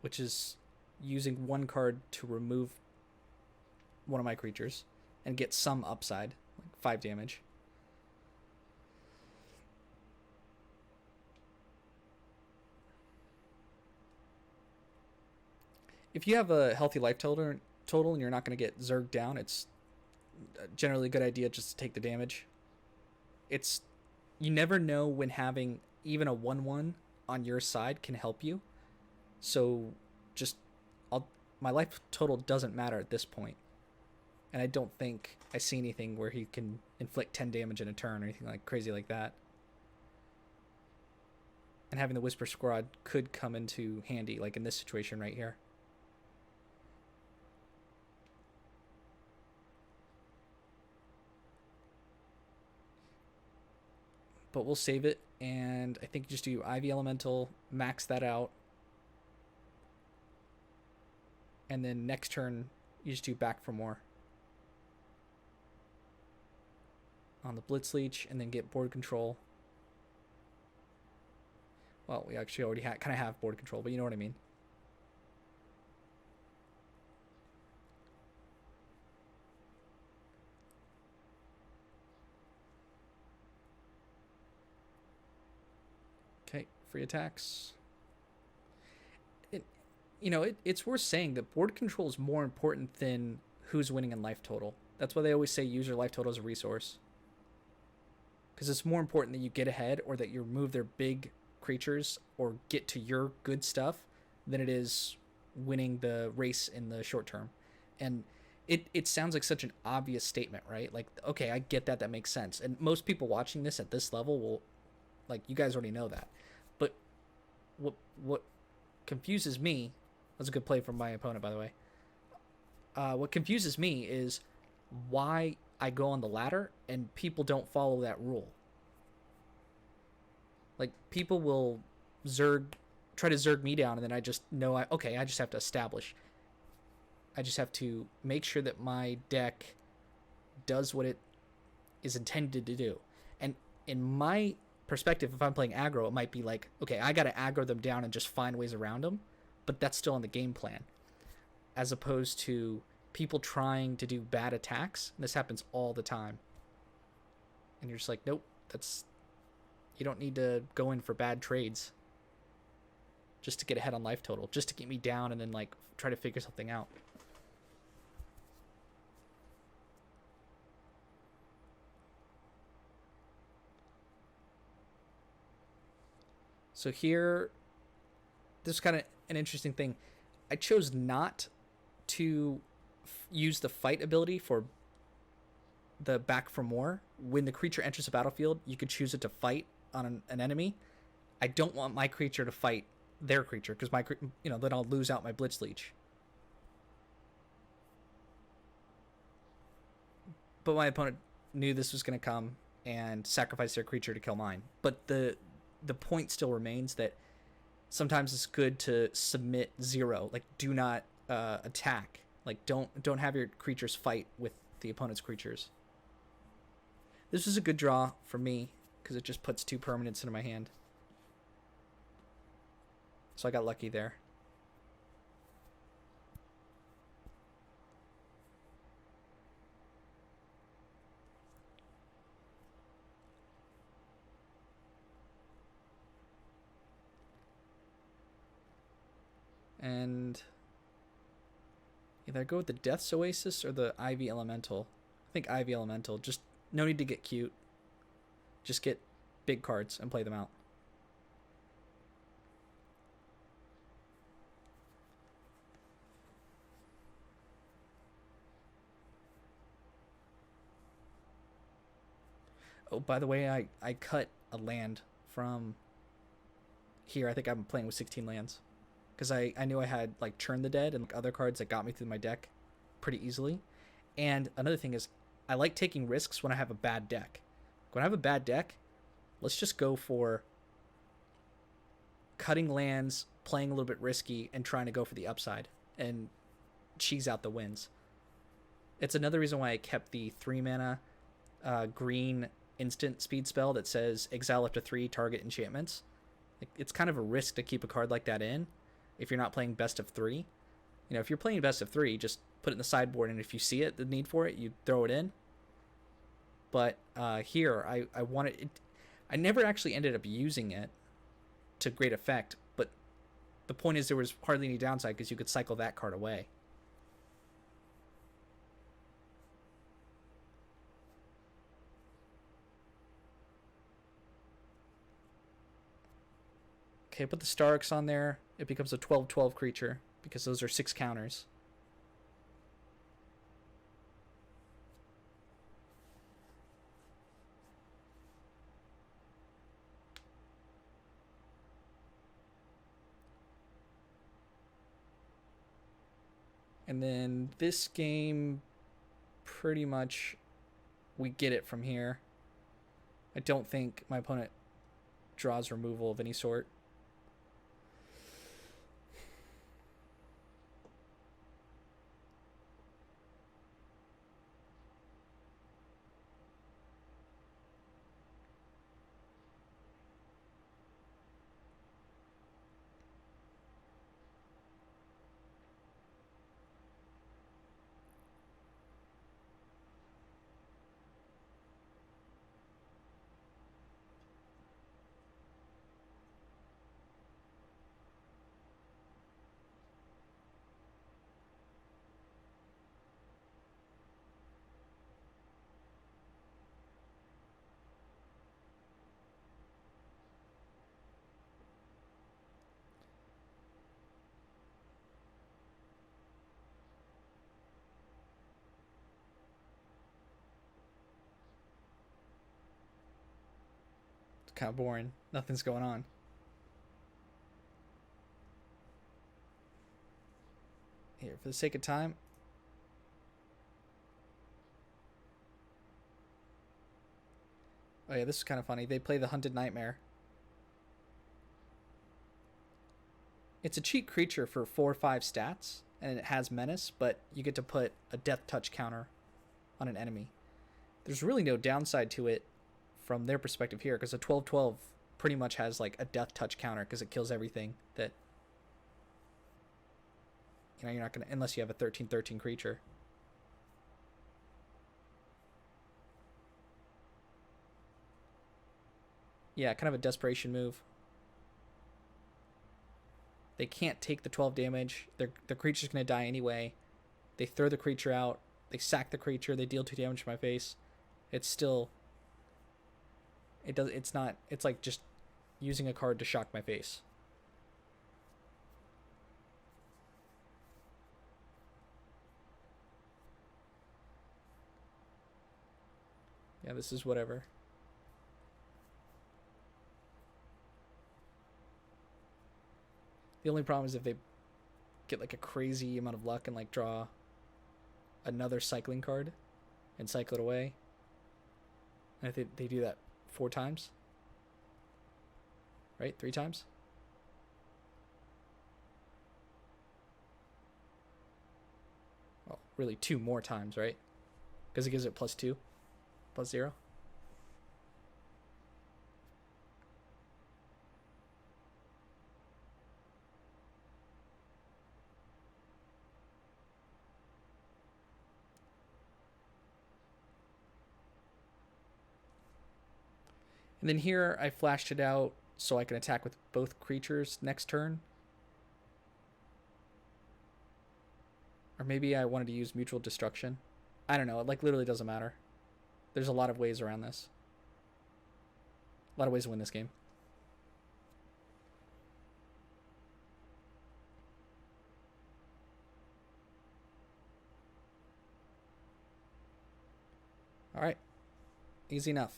which is using one card to remove one of my creatures and get some upside, like 5 damage. If you have a healthy life total and you're not going to get zerged down, it's generally a good idea just to take the damage. It's, you never know when having even a 1/1 on your side can help you. So just, my life total doesn't matter at this point. And I don't think I see anything where he can inflict 10 damage in a turn or anything like crazy like that. And having the Whisper Squad could come into handy, like in this situation right here. But we'll save it, and I think just do Ivy Elemental, max that out. And then next turn, you just do back for more. On the Blitz Leech, and then get board control. Well, we actually already kind of have board control, but you know what I mean. Okay, free attacks. It's worth saying that board control is more important than who's winning in life total. That's why they always say use your life total as a resource. Because it's more important that you get ahead or that you remove their big creatures or get to your good stuff than it is winning the race in the short term. And it sounds like such an obvious statement, right? Like, okay, I get that. That makes sense. And most people watching this at this level will, like, you guys already know that. But what confuses me, that's a good play from my opponent, by the way. What confuses me is why I go on the ladder and people don't follow that rule. Like, people will try to zerg me down, and then I just know, I just have to establish. I just have to make sure that my deck does what it is intended to do. And in my perspective, if I'm playing aggro, it might be like, okay, I got to aggro them down and just find ways around them. But that's still in the game plan. As opposed to people trying to do bad attacks. And this happens all the time. And you're just like, nope, you don't need to go in for bad trades just to get ahead on life total, just to get me down and then like try to figure something out. So here, this is kind of an interesting thing. I chose not to use the fight ability for the back for more. When the creature enters the battlefield, you could choose it to fight on an enemy. I don't want my creature to fight their creature because then I'll lose out my Blitz Leech. But my opponent knew this was going to come and sacrifice their creature to kill mine. But the point still remains that sometimes it's good to submit 0. Like, do not attack. Like, don't have your creatures fight with the opponent's creatures. This was a good draw for me because it just puts 2 permanents into my hand. So I got lucky there. And either go with the Death's Oasis or the Ivy Elemental. I think Ivy Elemental. Just no need to get cute. Just get big cards and play them out. Oh, by the way, I cut a land from here. I think I'm playing with 16 lands. Because I knew I had like Churn the Dead and like other cards that got me through my deck pretty easily. And another thing is I like taking risks when I have a bad deck. When I have a bad deck, let's just go for cutting lands, playing a little bit risky, and trying to go for the upside and cheese out the wins. It's another reason why I kept the 3 mana green instant speed spell that says exile up to 3 target enchantments. It's kind of a risk to keep a card like that in if you're not playing best of 3. You know, if you're playing best of 3, just put it in the sideboard, and if you see it, the need for it, you throw it in. But here, I wanted it. I never actually ended up using it to great effect, but the point is there was hardly any downside because you could cycle that card away. Okay, put the Starks on there. It becomes a 12/12 creature because those are 6 counters. And then this game, pretty much, we get it from here. I don't think my opponent draws removal of any sort. It's kind of boring. Nothing's going on. Here, for the sake of time. Oh yeah, this is kind of funny. They play the Hunted Nightmare. It's a cheat creature for 4 or 5 stats, and it has menace, but you get to put a death touch counter on an enemy. There's really no downside to it from their perspective here, because a 12/12 pretty much has like a death touch counter because it kills everything that, you know, you're not gonna, unless you have a 13/13 creature. Yeah, kind of a desperation move. They can't take the 12 damage. The creature's gonna die anyway. They throw the creature out. They sack the creature. They deal 2 damage to my face. It's still. It does. It's not. It's like just using a card to shock my face. Yeah, this is whatever. The only problem is if they get like a crazy amount of luck and like draw another cycling card and cycle it away. And I think they do that 4 times. Right? 3 times? Well, really 2 more times, right? Because it gives it +2, +0. And then here I flashed it out so I can attack with both creatures next turn. Or maybe I wanted to use mutual destruction. I don't know. It like literally doesn't matter. There's a lot of ways around this. A lot of ways to win this game. All right. Easy enough.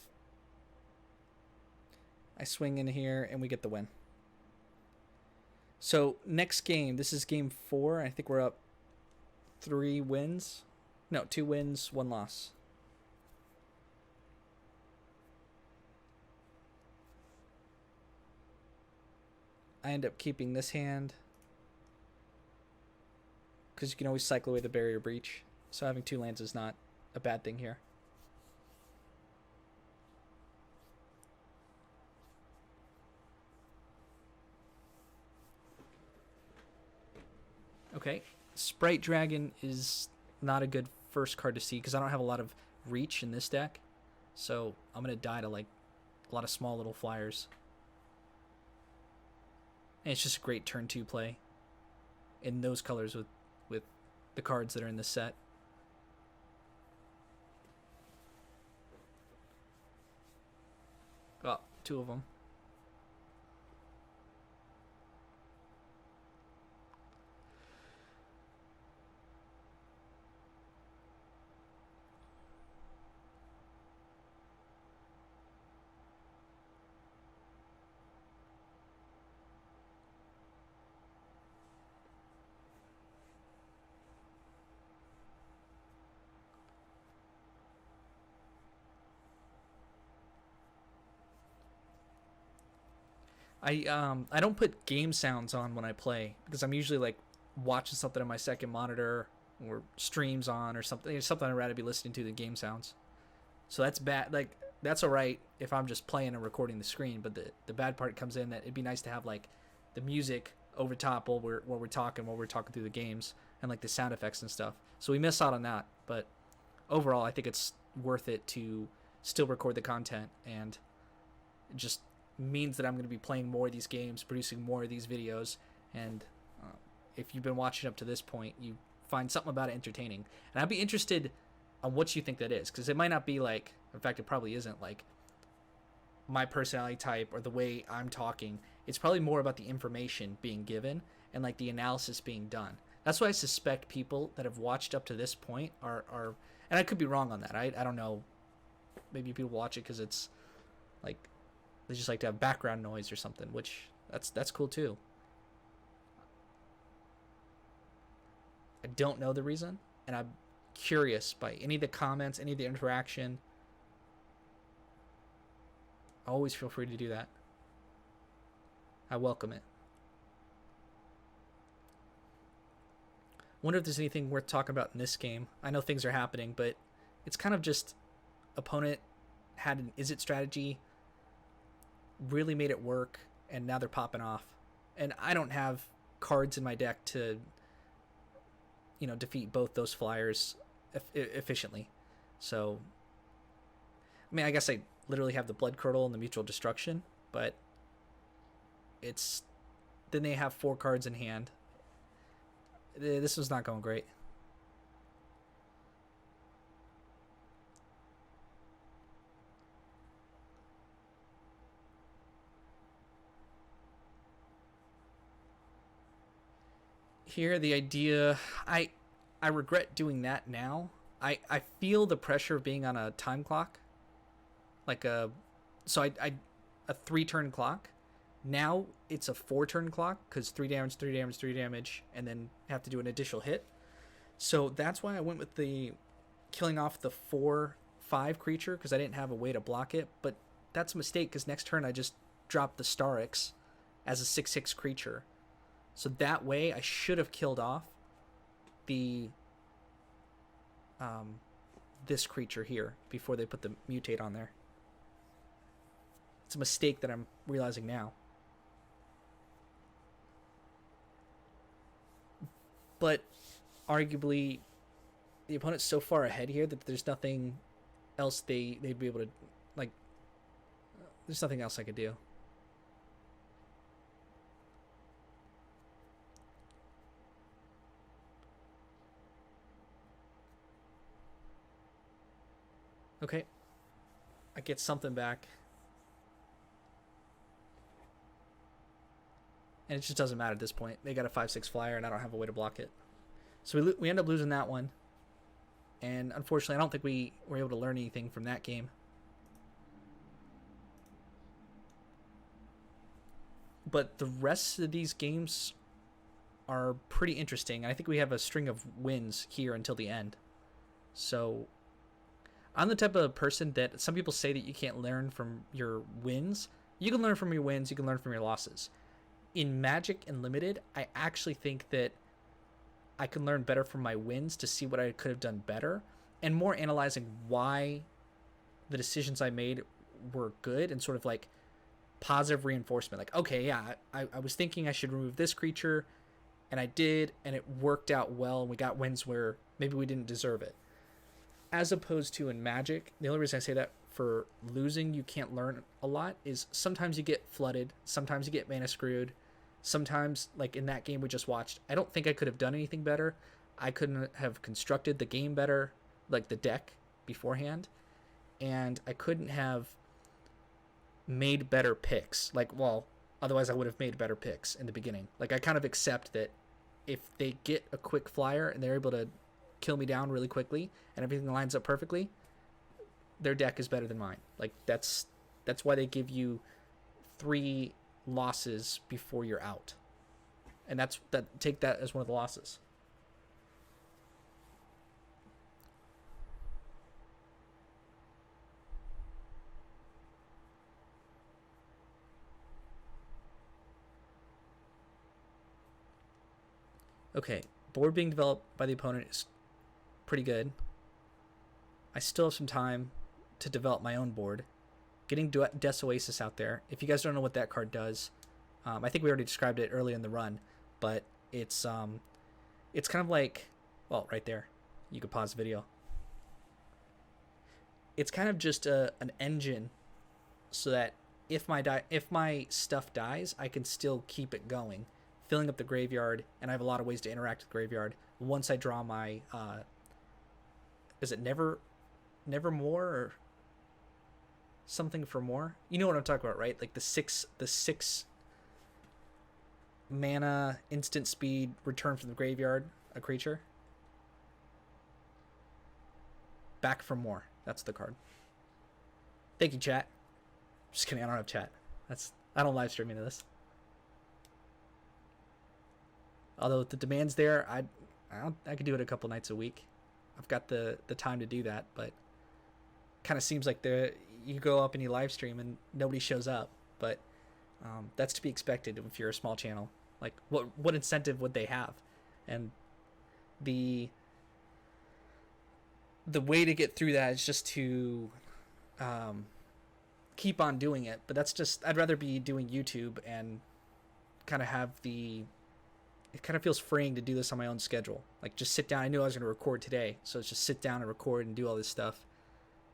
I swing in here and we get the win. So next game, this is game 4. I think we're up 3 wins. No, 2 wins, 1 loss. I end up keeping this hand because you can always cycle away the barrier breach. So having 2 lands is not a bad thing here. Okay, Sprite Dragon is not a good first card to see because I don't have a lot of reach in this deck. So I'm going to die to like a lot of small little flyers. And it's just a great turn 2 play in those colors with the cards that are in this set. Oh, 2 of them. I don't put game sounds on when I play because I'm usually like watching something on my second monitor or streams on or something. It's something I'd rather be listening to than game sounds. So that's bad. Like that's all right if I'm just playing and recording the screen, but the bad part comes in that it'd be nice to have like the music over top while we're talking through the games and like the sound effects and stuff. So we miss out on that, but overall I think it's worth it to still record the content, and it just means that I'm going to be playing more of these games, producing more of these videos, and if you've been watching up to this point, you find something about it entertaining. And I'd be interested on what you think that is, because it might not be like, in fact, it probably isn't like my personality type or the way I'm talking. It's probably more about the information being given and like the analysis being done. That's why I suspect people that have watched up to this point are and I could be wrong on that. I don't know. Maybe people watch it because it's like they just like to have background noise or something, which that's cool too. I don't know the reason, and I'm curious by any of the comments, any of the interaction. Always feel free to do that. I welcome it. Wonder if there's anything worth talking about in this game. I know things are happening, but it's kind of just opponent had an is it strategy, really made it work, and now they're popping off. And I don't have cards in my deck to, defeat both those flyers efficiently. So, I mean, I guess I literally have the Blood Curdle and the Mutual Destruction, but then they have 4 cards in hand. This was not going great. Here, the idea, I regret doing that now. I feel the pressure of being on a time clock, like a 3-turn clock. Now it's a 4-turn clock because 3 damage, 3 damage, 3 damage, and then have to do an additional hit. So that's why I went with the killing off the 4/5 creature because I didn't have a way to block it. But that's a mistake because next turn I just dropped the Starix as a 6/6 creature. So that way I should have killed off the this creature here before they put the mutate on there. It's a mistake that I'm realizing now. But arguably the opponent's so far ahead here that there's nothing else they'd be able to, like, there's nothing else I could do. Okay, I get something back. And it just doesn't matter at this point. They got a 5/6 flyer, and I don't have a way to block it. So we end up losing that one. And unfortunately, I don't think we were able to learn anything from that game. But the rest of these games are pretty interesting. I think we have a string of wins here until the end. So I'm the type of person that some people say that you can't learn from your wins. You can learn from your wins, you can learn from your losses. In Magic and Limited, I actually think that I can learn better from my wins to see what I could have done better, and more analyzing why the decisions I made were good and sort of like positive reinforcement. Like, okay, yeah, I was thinking I should remove this creature, and I did, and it worked out well, and we got wins where maybe we didn't deserve it. As opposed to in Magic, the only reason I say that for losing you can't learn a lot is sometimes you get flooded, sometimes you get mana screwed, sometimes, like in that game we just watched, I don't think I could have done anything better. I couldn't have constructed the game better, like the deck beforehand, and I couldn't have made better picks. Like, well, otherwise I would have made better picks in the beginning. Like, I kind of accept that if they get a quick flyer and they're able to kill me down really quickly and everything lines up perfectly, their deck is better than mine. Like, that's why they give you 3 losses before you're out, and take that as one of the losses. Okay, board being developed by the opponent is pretty good. I still have some time to develop my own board. Getting Des Oasis out there. If you guys don't know what that card does, I think we already described it earlier in the run, but it's kind of like, well, right there. You could pause the video. It's kind of just an engine, so that if my stuff dies, I can still keep it going, filling up the graveyard, and I have a lot of ways to interact with the graveyard. Once I draw my, is it Nevermore or something for more? You know what I'm talking about, right? Like the six mana instant speed return from the graveyard a creature. Back for more. That's the card. Thank you, chat. Just kidding, I don't have chat. I don't live stream into this. Although if the demand's there, I could do it a couple nights a week. I've got the time to do that, but kind of seems like you go up and you live stream and nobody shows up. But that's to be expected if you're a small channel. Like, what incentive would they have? And the way to get through that is just to keep on doing it. But that's just, I'd rather be doing YouTube and kind of have it kind of feels freeing to do this on my own schedule. Like, just sit down. I knew I was going to record today, so it's just sit down and record and do all this stuff.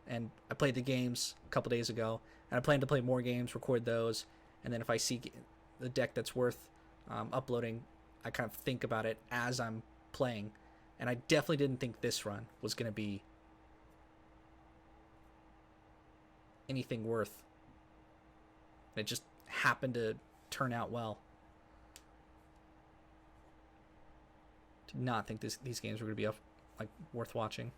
And I played the games a couple days ago, and I plan to play more games, record those, and then if I see the deck that's worth uploading, I kind of think about it as I'm playing. And I definitely didn't think this run was going to be anything worth. It just happened to turn out well. Did not think these games were going to be worth watching.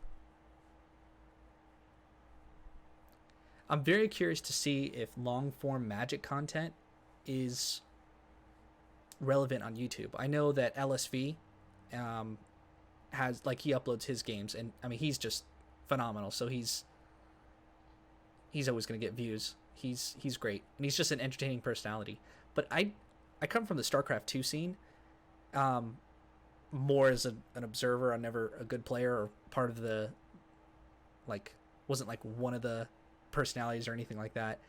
I'm very curious to see if long form Magic content is relevant on YouTube. I know that LSV has, like, he uploads his games, and I mean, he's just phenomenal. So he's always going to get views. He's great, and he's just an entertaining personality. But I come from the StarCraft 2 scene, more as an observer. I'm never a good player or part of the, like, wasn't like one of the personalities or anything like that.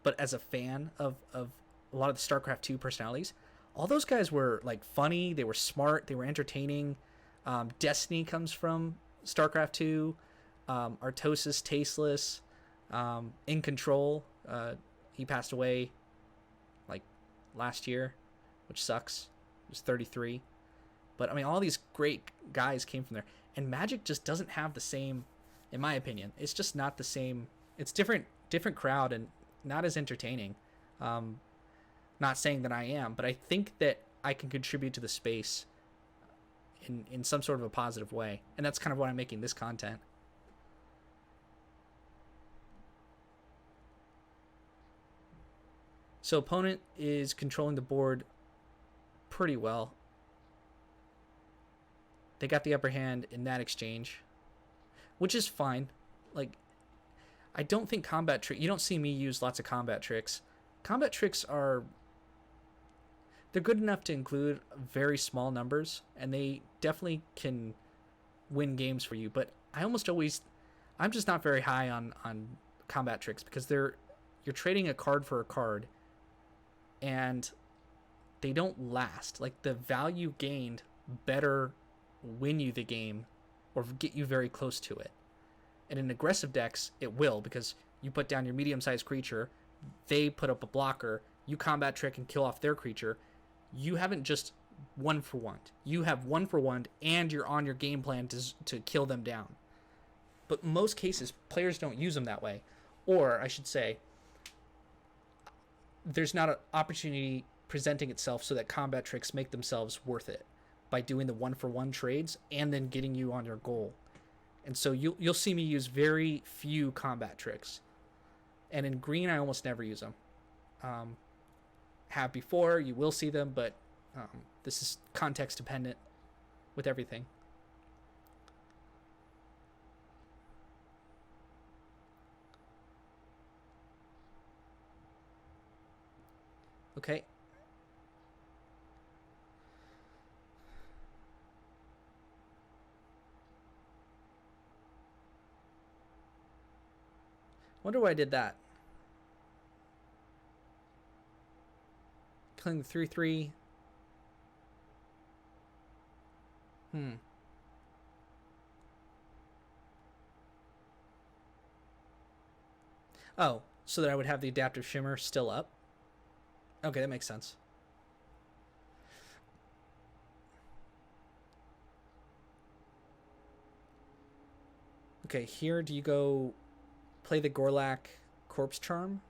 But as a fan of a lot of the StarCraft 2 personalities, all those guys were, like, funny. They were smart. They were entertaining. Destiny comes from StarCraft 2. Artosis, Tasteless, In Control. He passed away like last year, which sucks. He was 33. But I mean, all these great guys came from there. And Magic just doesn't have the same in my opinion. It's just not the same. It's different crowd and not as entertaining. Um, Not saying that I am, but I think that I can contribute to the space in some sort of a positive way, and that's kind of why I'm making this content. So opponent is controlling the board pretty well. They got the upper hand in that exchange, which is fine. Like, I don't think combat trick. You don't see me use lots of combat tricks. Combat tricks are, they're good enough to include very small numbers, and they definitely can win games for you. But I'm just not very high on combat tricks because you're trading a card for a card, and they don't last. Like, the value gained better win you the game or get you very close to it. And in aggressive decks, it will, because you put down your medium-sized creature, they put up a blocker, you combat trick and kill off their creature. You haven't just one for one. You have one for one, and you're on your game plan to kill them down. But most cases, players don't use them that way. Or, I should say, there's not an opportunity presenting itself so that combat tricks make themselves worth it by doing the one for one trades and then getting you on your goal. And so you'll see me use very few combat tricks. And in green, I almost never use them. Have before, you will see them, but this is context dependent with everything. Okay. Wonder why I did that. Killing the 3/3. Oh, so that I would have the adaptive shimmer still up? Okay, that makes sense. Okay, here do you go play the Gorlak Corpse Churn?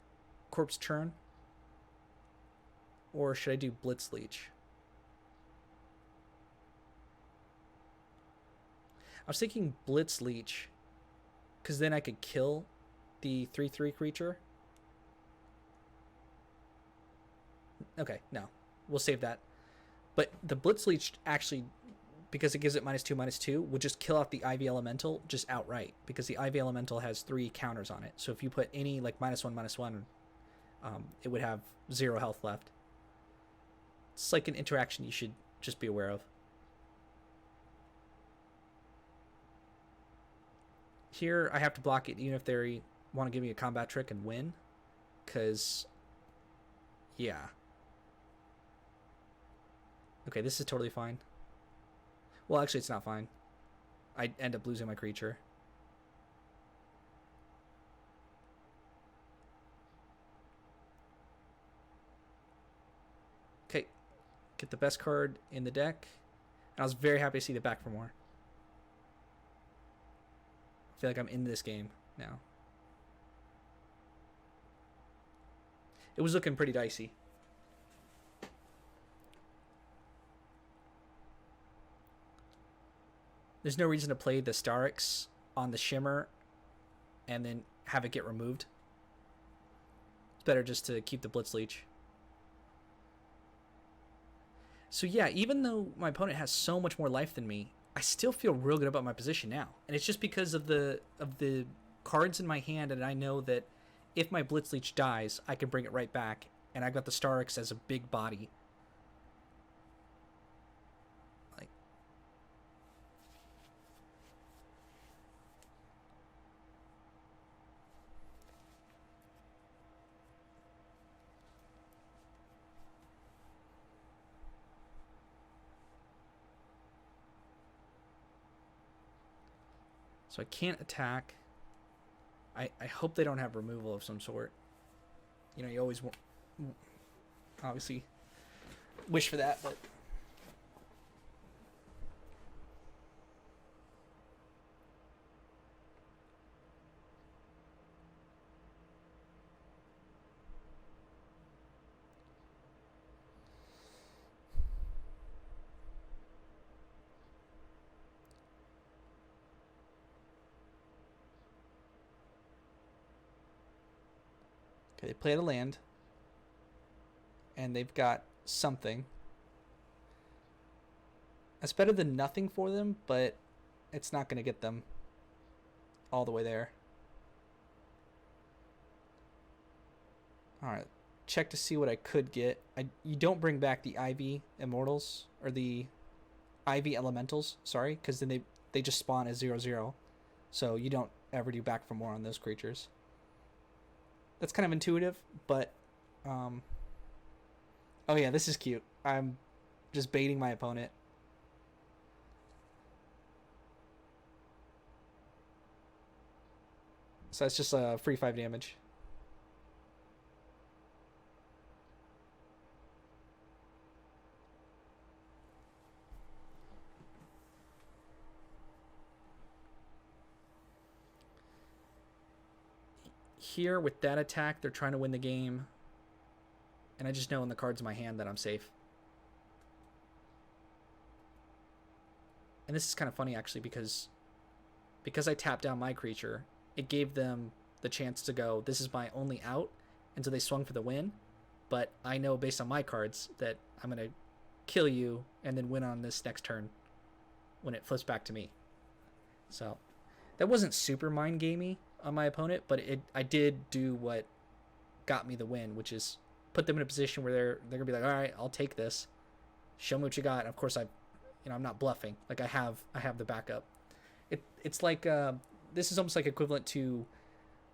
Or should I do Blitz Leech? I was thinking Blitz Leech, because then I could kill the 3/3 creature. Okay, no. We'll save that. But the Blitz Leech actually, because it gives it -2/-2, would just kill off the Ivy Elemental just outright, because the Ivy Elemental has 3 counters on it. So if you put any like -1/-1, it would have 0 health left. It's like an interaction you should just be aware of. Here, I have to block it even if they want to give me a combat trick and win. Because, yeah. Okay, this is totally fine. Well, actually, it's not fine. I end up losing my creature. Okay, get the best card in the deck. And I was very happy to see the back for more. I feel like I'm in this game now. It was looking pretty dicey. There's no reason to play the Starix on the Shimmer and then have it get removed. It's better just to keep the Blitz Leech. So yeah, even though my opponent has so much more life than me, I still feel real good about my position now. And it's just because of the cards in my hand, and I know that if my Blitz Leech dies, I can bring it right back. And I got the Starix as a big body. Like, so I can't attack. I hope they don't have removal of some sort. You know, you always obviously wish for that, but Okay, they played a land, and they've got something. That's better than nothing for them, but it's not going to get them all the way there. All right, check to see what I could get. You don't bring back the Ivy Immortals, or the Ivy Elementals, sorry, because then they just spawn as 0/0. So you don't ever do back for more on those creatures. That's kind of intuitive, but oh yeah, this is cute. I'm just baiting my opponent. So that's just a free 5 damage. Here with that attack, they're trying to win the game. And I just know in the cards in my hand that I'm safe. And this is kind of funny actually because I tapped down my creature, it gave them the chance to go, this is my only out, and so they swung for the win. But I know based on my cards that I'm going to kill you and then win on this next turn when it flips back to me. So that wasn't super mind gamey on my opponent, but I did do what got me the win, which is put them in a position where they're gonna be like, all right, I'll take this, show me what you got. And of course I'm not bluffing. Like I have the backup. It's like this is almost like equivalent to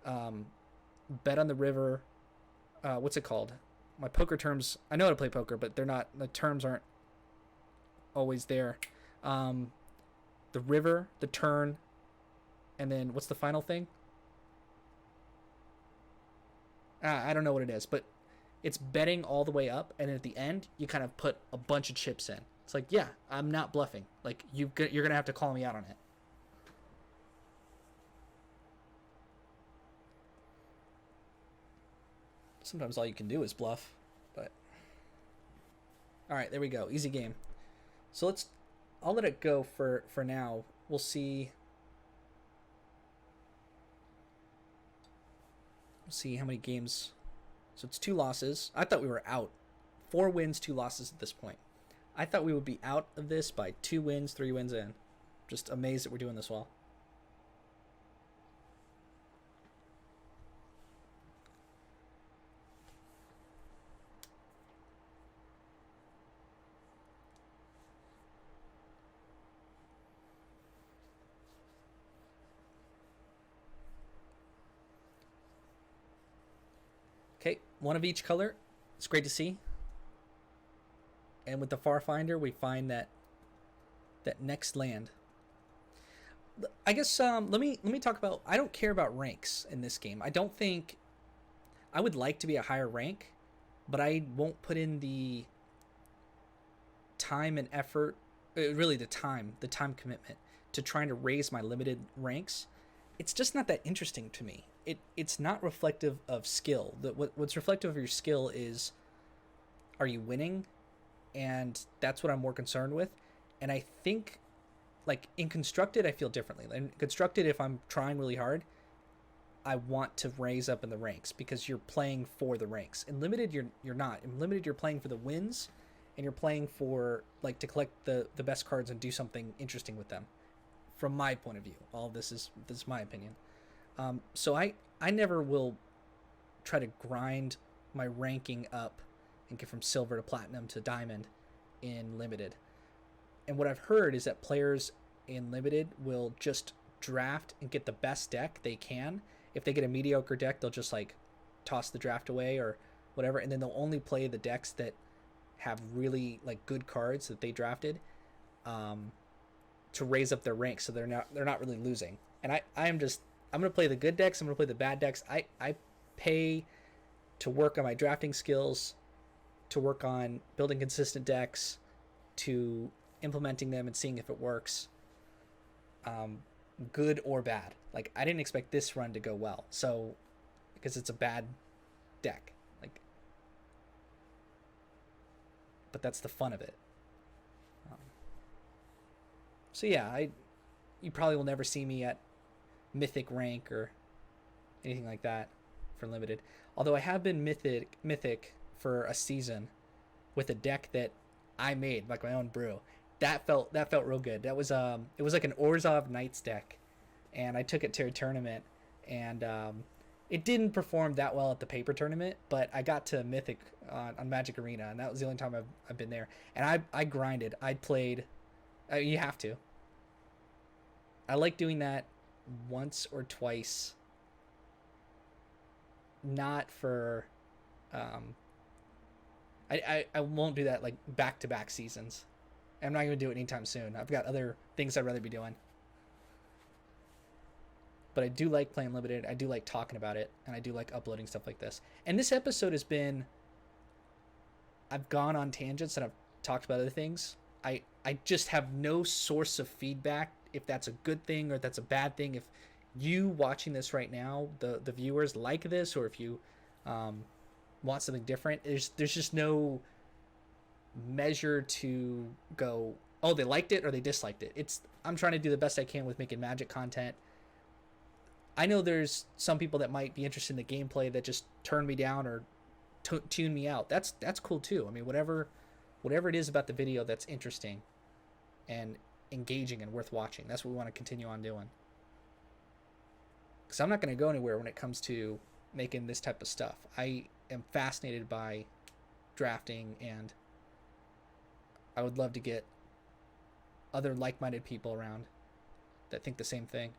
bet on the river. What's it called? My poker terms. I know how to play poker, but they're not. The terms aren't always there. The river, the turn, and then what's the final thing? I don't know what it is, but it's betting all the way up, and at the end, you kind of put a bunch of chips in. It's like, yeah, I'm not bluffing. Like, you're going to have to call me out on it. Sometimes all you can do is bluff, but... Alright, there we go. Easy game. So I'll let it go for now. We'll see... how many games. So it's 2 losses. I thought we were out. 4 wins, 2 losses at this point. I thought we would be out of this by 2 wins, 3 wins in. Just amazed that we're doing this well. Okay, 1 of each color. It's great to see. And with the Far Finder, we find that next land. I guess let me talk about. I don't care about ranks in this game. I don't think I would like to be a higher rank, but I won't put in the time and effort. Really, the time commitment to trying to raise my limited ranks. It's just not that interesting to me. It's not reflective of skill. What's reflective of your skill is, are you winning? And that's what I'm more concerned with. And I think, like, in Constructed, I feel differently. In Constructed, if I'm trying really hard, I want to raise up in the ranks because you're playing for the ranks. In Limited, you're not. In Limited, you're playing for the wins, and you're playing for, like, to collect the best cards and do something interesting with them. From my point of view, all of this is my opinion. So I never will try to grind my ranking up and get from silver to platinum to diamond in Limited. And what I've heard is that players in Limited will just draft and get the best deck they can. If they get a mediocre deck, they'll just like toss the draft away or whatever, and then they'll only play the decks that have really like good cards that they drafted to raise up their ranks, so they're not really losing. And I'm gonna play the good decks. I'm gonna play the bad decks. I pay to work on my drafting skills, to work on building consistent decks, to implementing them and seeing if it works, good or bad. Like, I didn't expect this run to go well, so because it's a bad deck, like, but that's the fun of it. So yeah, you probably will never see me at mythic rank or anything like that. for limited. Although I have been mythic for a season with a deck that I made, like my own brew. That felt real good. That was it was like an Orzhov Knights deck, and I took it to a tournament, and it didn't perform that well at the paper tournament, but I got to Mythic on Magic Arena, and that was the only time I've been there. And I grinded. I played. You have to. I like doing that once or twice. Not for. I won't do that like back to back seasons. I'm not going to do it anytime soon. I've got other things I'd rather be doing. But I do like playing limited. I do like talking about it, and I do like uploading stuff like this. And this episode has been. I've gone on tangents and I've talked about other things. I just have no source of feedback if that's a good thing or if that's a bad thing. If you watching this right now, the viewers like this, or if you want something different, there's just no measure to go, oh, they liked it or they disliked it. I'm trying to do the best I can with making Magic content. I know there's some people that might be interested in the gameplay that just turn me down or tune me out. That's cool too. I mean, whatever it is about the video that's interesting and engaging and worth watching, that's what we want to continue on doing. Because I'm not going to go anywhere when it comes to making this type of stuff. I am fascinated by drafting, and I would love to get other like-minded people around that think the same thing.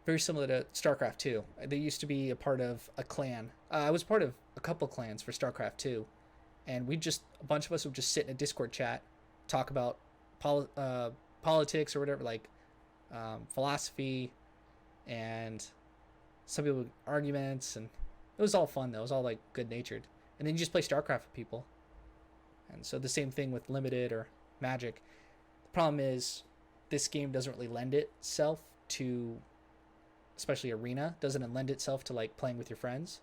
Very similar to StarCraft 2. They used to be a part of a clan. I was part of a couple clans for StarCraft 2, and a bunch of us would just sit in a Discord chat, talk about politics or whatever, like philosophy, and some people arguments, and it was all fun though. It was all like good-natured. And then you just play StarCraft with people. And so the same thing with Limited or Magic. The problem is this game doesn't really lend itself to, especially Arena, doesn't lend itself to like playing with your friends.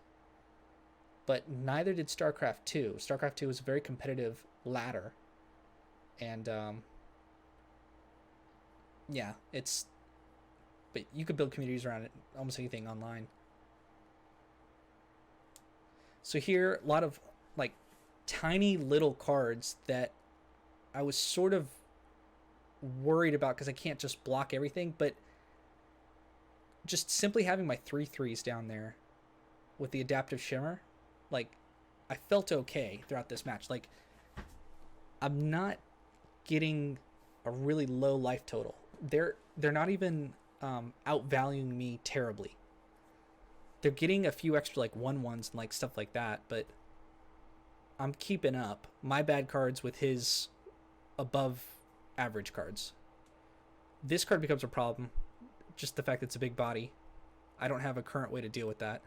But neither did StarCraft 2. StarCraft 2 was a very competitive ladder. And yeah, but you could build communities around it, almost anything online. So here, a lot of like tiny little cards that I was sort of worried about because I can't just block everything, but just simply having my 3/3s down there with the adaptive shimmer, like I felt okay throughout this match. Like I'm not getting a really low life total. They're not even outvaluing me terribly. They're getting a few extra like 1/1s and like stuff like that, but I'm keeping up my bad cards with his above average cards. This card becomes a problem. Just the fact that it's a big body. I don't have a current way to deal with that.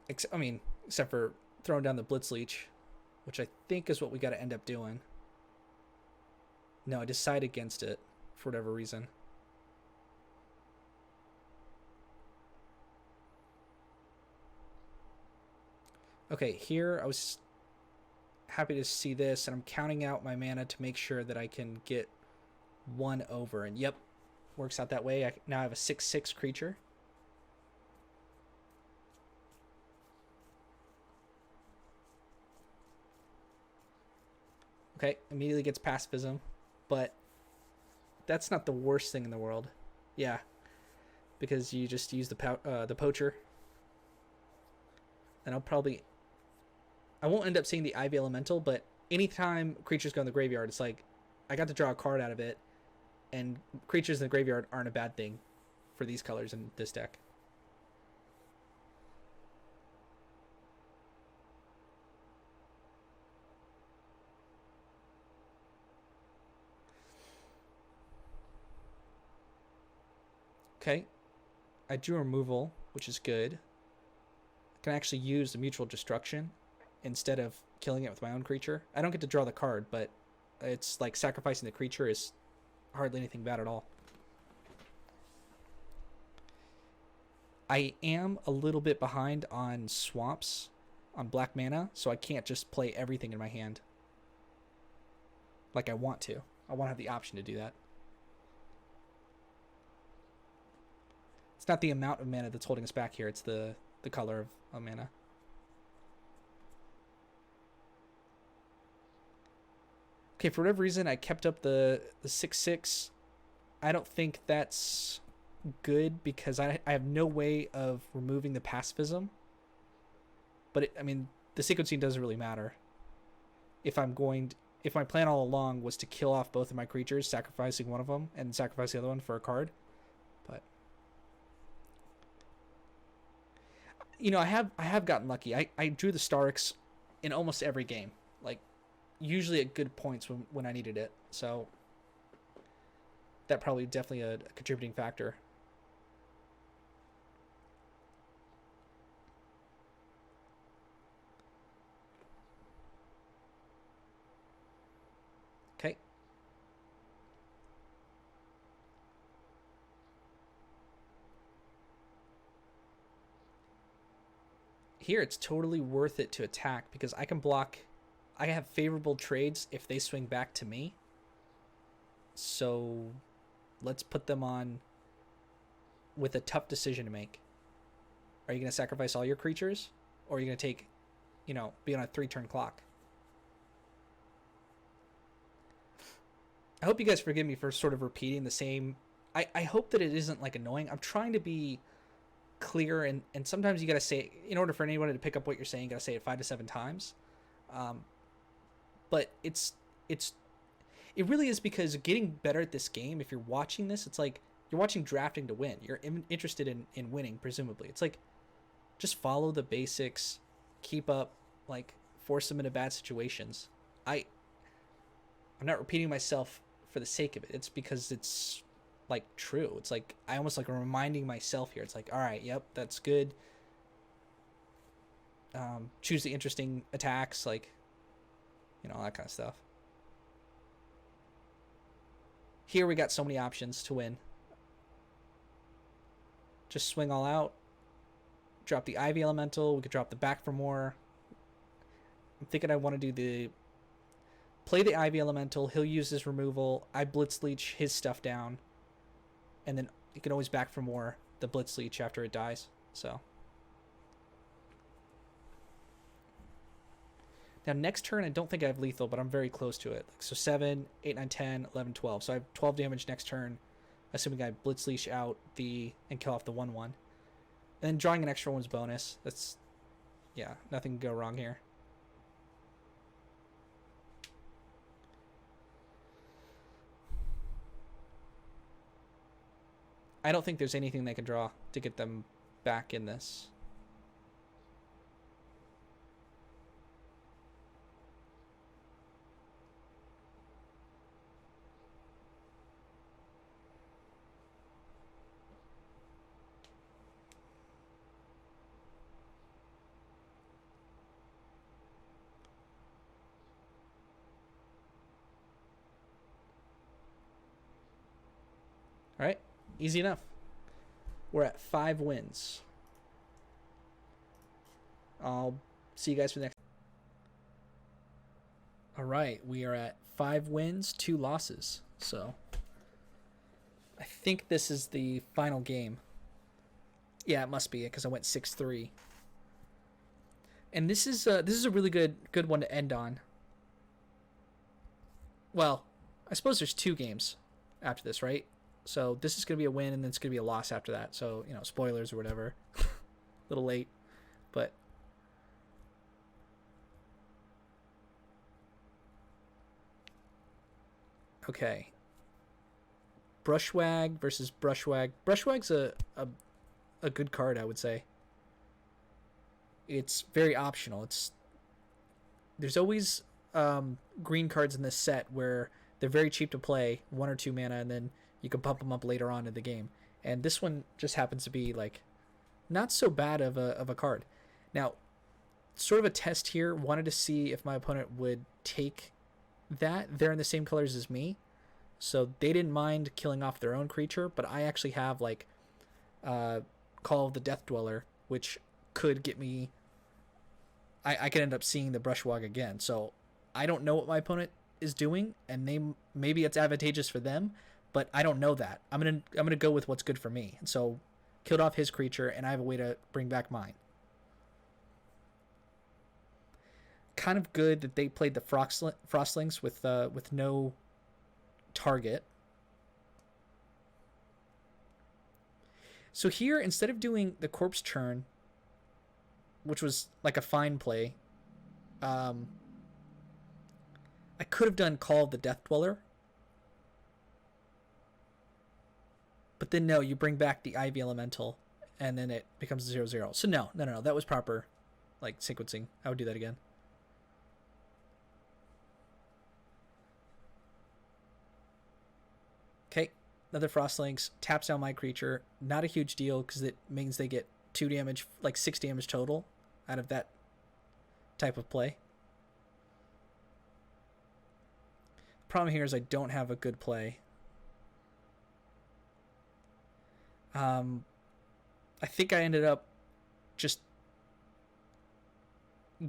Except for throwing down the Blitz Leech, which I think is what we got to end up doing. No, I decide against it for whatever reason. Okay, here I was happy to see this, and I'm counting out my mana to make sure that I can get one over. And yep, works out that way. I now have a 6/6 creature. Okay, immediately gets pacifism, but that's not the worst thing in the world. Yeah, because you just use the poacher. And I won't end up seeing the Ivy Elemental, but anytime creatures go in the graveyard, it's like I got to draw a card out of it, and creatures in the graveyard aren't a bad thing for these colors in this deck. Okay, I drew removal, which is good. I can actually use the mutual destruction instead of killing it with my own creature. I don't get to draw the card, but it's like sacrificing the creature is hardly anything bad at all. I am a little bit behind on swamps on black mana, so I can't just play everything in my hand like I want to. I want to have the option to do that. not the amount of mana that's holding us back here. It's the color of mana. Okay, for whatever reason, I kept up the 6/6. I don't think that's good because I have no way of removing the pacifism. But I mean, the sequencing doesn't really matter. If my plan all along was to kill off both of my creatures, sacrificing one of them and sacrifice the other one for a card, but I have gotten lucky. I drew the Starks in almost every game, like usually at good points when I needed it. So that probably definitely a contributing factor. Okay. Here it's totally worth it to attack because I can block. I have favorable trades if they swing back to me. So let's put them on with a tough decision to make. Are you going to sacrifice all your creatures? Or are you going to take, be on a 3-turn clock? I hope you guys forgive me for sort of repeating the same. I hope that it isn't like annoying. I'm trying to be clear, and sometimes you got to say, in order for anyone to pick up what you're saying, you got to say it 5 to 7 times. But it really is because getting better at this game, if you're watching this, it's like you're watching drafting to win. You're interested in winning, presumably. It's like just follow the basics, keep up, like force them into bad situations. I'm not repeating myself for the sake of it. It's because it's like true. It's like I almost like reminding myself here. It's like, all right, yep, that's good. Choose the interesting attacks, like all that kind of stuff. Here we got so many options to win. Just swing all out. Drop the Ivy Elemental. We could drop the back for more. I'm thinking I want to do play the Ivy Elemental. He'll use his removal. I Blitz Leech his stuff down. And then you can always back for more the Blitz Leech after it dies. So. Now next turn I don't think I have lethal, but I'm very close to it. So 7, 8, 9, 10, 11, 12. So I have 12 damage next turn, assuming I Blitz Leech out and kill off the 1/1. And then drawing an extra one's bonus. That's, yeah, nothing can go wrong here. I don't think there's anything they can draw to get them back in this. All right, easy enough. We're at 5 wins. I'll see you guys for the next. All right, we are at 5 wins, 2 losses. So I think this is the final game. Yeah, it must be it because I went 6-3. And this is a really good one to end on. Well, I suppose there's 2 games after this, right? So this is going to be a win, and then it's going to be a loss after that. So, spoilers or whatever. A little late. But okay. Brushwag versus Brushwag. Brushwag's a good card, I would say. It's very optional. There's always green cards in this set where they're very cheap to play, 1 or 2 mana, and then you can pump them up later on in the game. And this one just happens to be like not so bad of a card. Now, sort of a test here, wanted to see if my opponent would take that. They're in the same colors as me, so they didn't mind killing off their own creature, but I actually have like Call of the Death Dweller, which could get me. I could end up seeing the Brushwag again. So I don't know what my opponent is doing, and maybe it's advantageous for them, but I don't know that. I'm gonna go with what's good for me. And so killed off his creature, and I have a way to bring back mine. Kind of good that they played the Frostlings with no target. So here, instead of doing the Corpse Churn, which was like a fine play, I could have done Call of the Death Dweller. But then no, you bring back the Ivy Elemental, and then it becomes 0/0. So no, that was proper, like, sequencing. I would do that again. Okay, another Frostlings taps down my creature. Not a huge deal because it means they get 2 damage, like 6 damage total out of that type of play. Problem here is I don't have a good play. I think I ended up just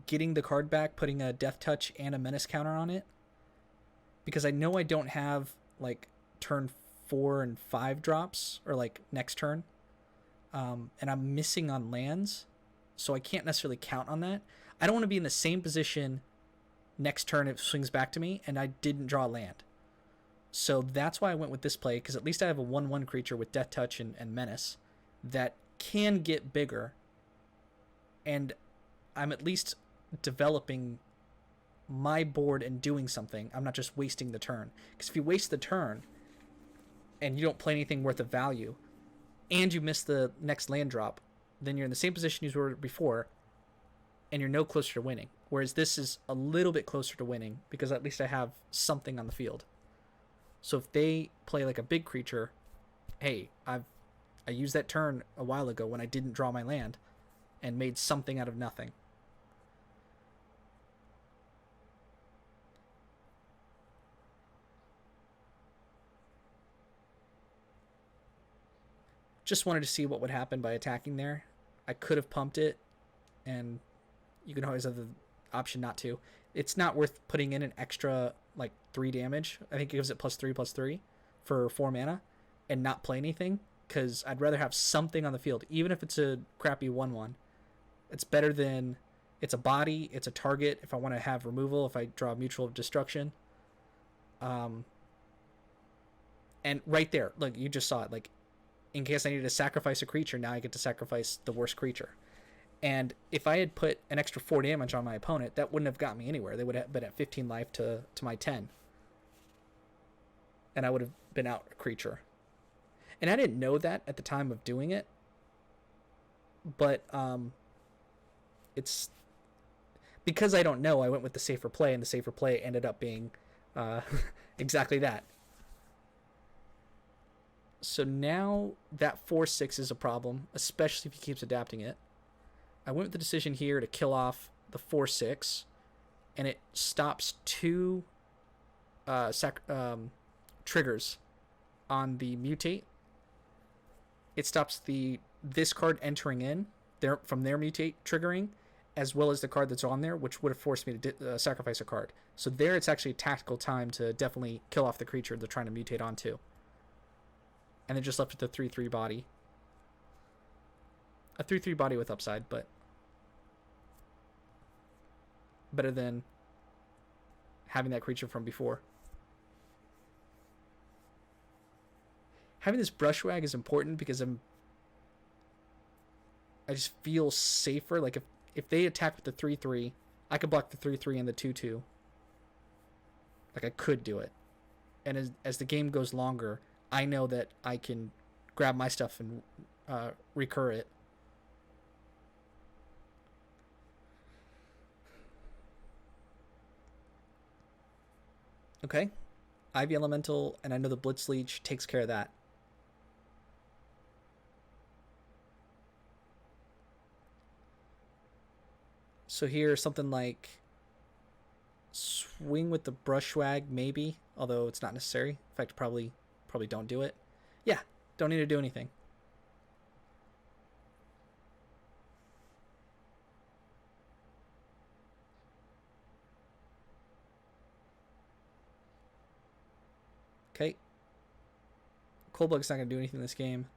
getting the card back, putting a Death Touch and a Menace counter on it, because I know I don't have like turn 4 and 5 drops, or like next turn, and I'm missing on lands, so I can't necessarily count on that. I don't want to be in the same position next turn it swings back to me and I didn't draw a land. So that's why I went with this play, because at least I have a 1/1 creature with Death Touch and Menace that can get bigger, and I'm at least developing my board and doing something. I'm not just wasting the turn, because if you waste the turn and you don't play anything worth of value and you miss the next land drop, then you're in the same position you were before and you're no closer to winning. Whereas this is a little bit closer to winning because at least I have something on the field. So if they play like a big creature, hey, I used that turn a while ago when I didn't draw my land and made something out of nothing. Just wanted to see what would happen by attacking there. I could have pumped it, and you can always have the option not to. It's not worth putting in an extra like 3 damage. I think it gives it +3/+3 for 4 mana and not play anything, because I'd rather have something on the field, even if it's a crappy 1/1. It's better than, it's a body, it's a target if I want to have removal, if I draw Mutual Destruction. And right there, look, you just saw it. Like, in case I needed to sacrifice a creature, now I get to sacrifice the worst creature. And if I had put an extra 4 damage on my opponent, that wouldn't have got me anywhere. They would have been at 15 life to my 10. And I would have been out a creature. And I didn't know that at the time of doing it. But it's because I don't know, I went with the safer play, and the safer play ended up being exactly that. So now that 4/6 is a problem, especially if he keeps adapting it. I went with the decision here to kill off the 4/6, and it stops 2 triggers on the mutate. It stops this card entering in from their mutate triggering, as well as the card that's on there, which would have forced me to sacrifice a card. So there, it's actually a tactical time to definitely kill off the creature they're trying to mutate onto. And then just left with the 3/3 body. A 3/3 body with upside, but better than having that creature from before. Having this Brushwag is important because I just feel safer. Like if they attack with the 3/3, I could block the 3/3 and the 2/2. Like, I could do it. And as the game goes longer, I know that I can grab my stuff and recur it. Okay. Ivy Elemental, and I know the Blitz Leech takes care of that. So here, something like swing with the Brushwag, maybe, although it's not necessary. In fact, probably don't do it. Yeah, don't need to do anything. Okay. Coldbug's not going to do anything in this game.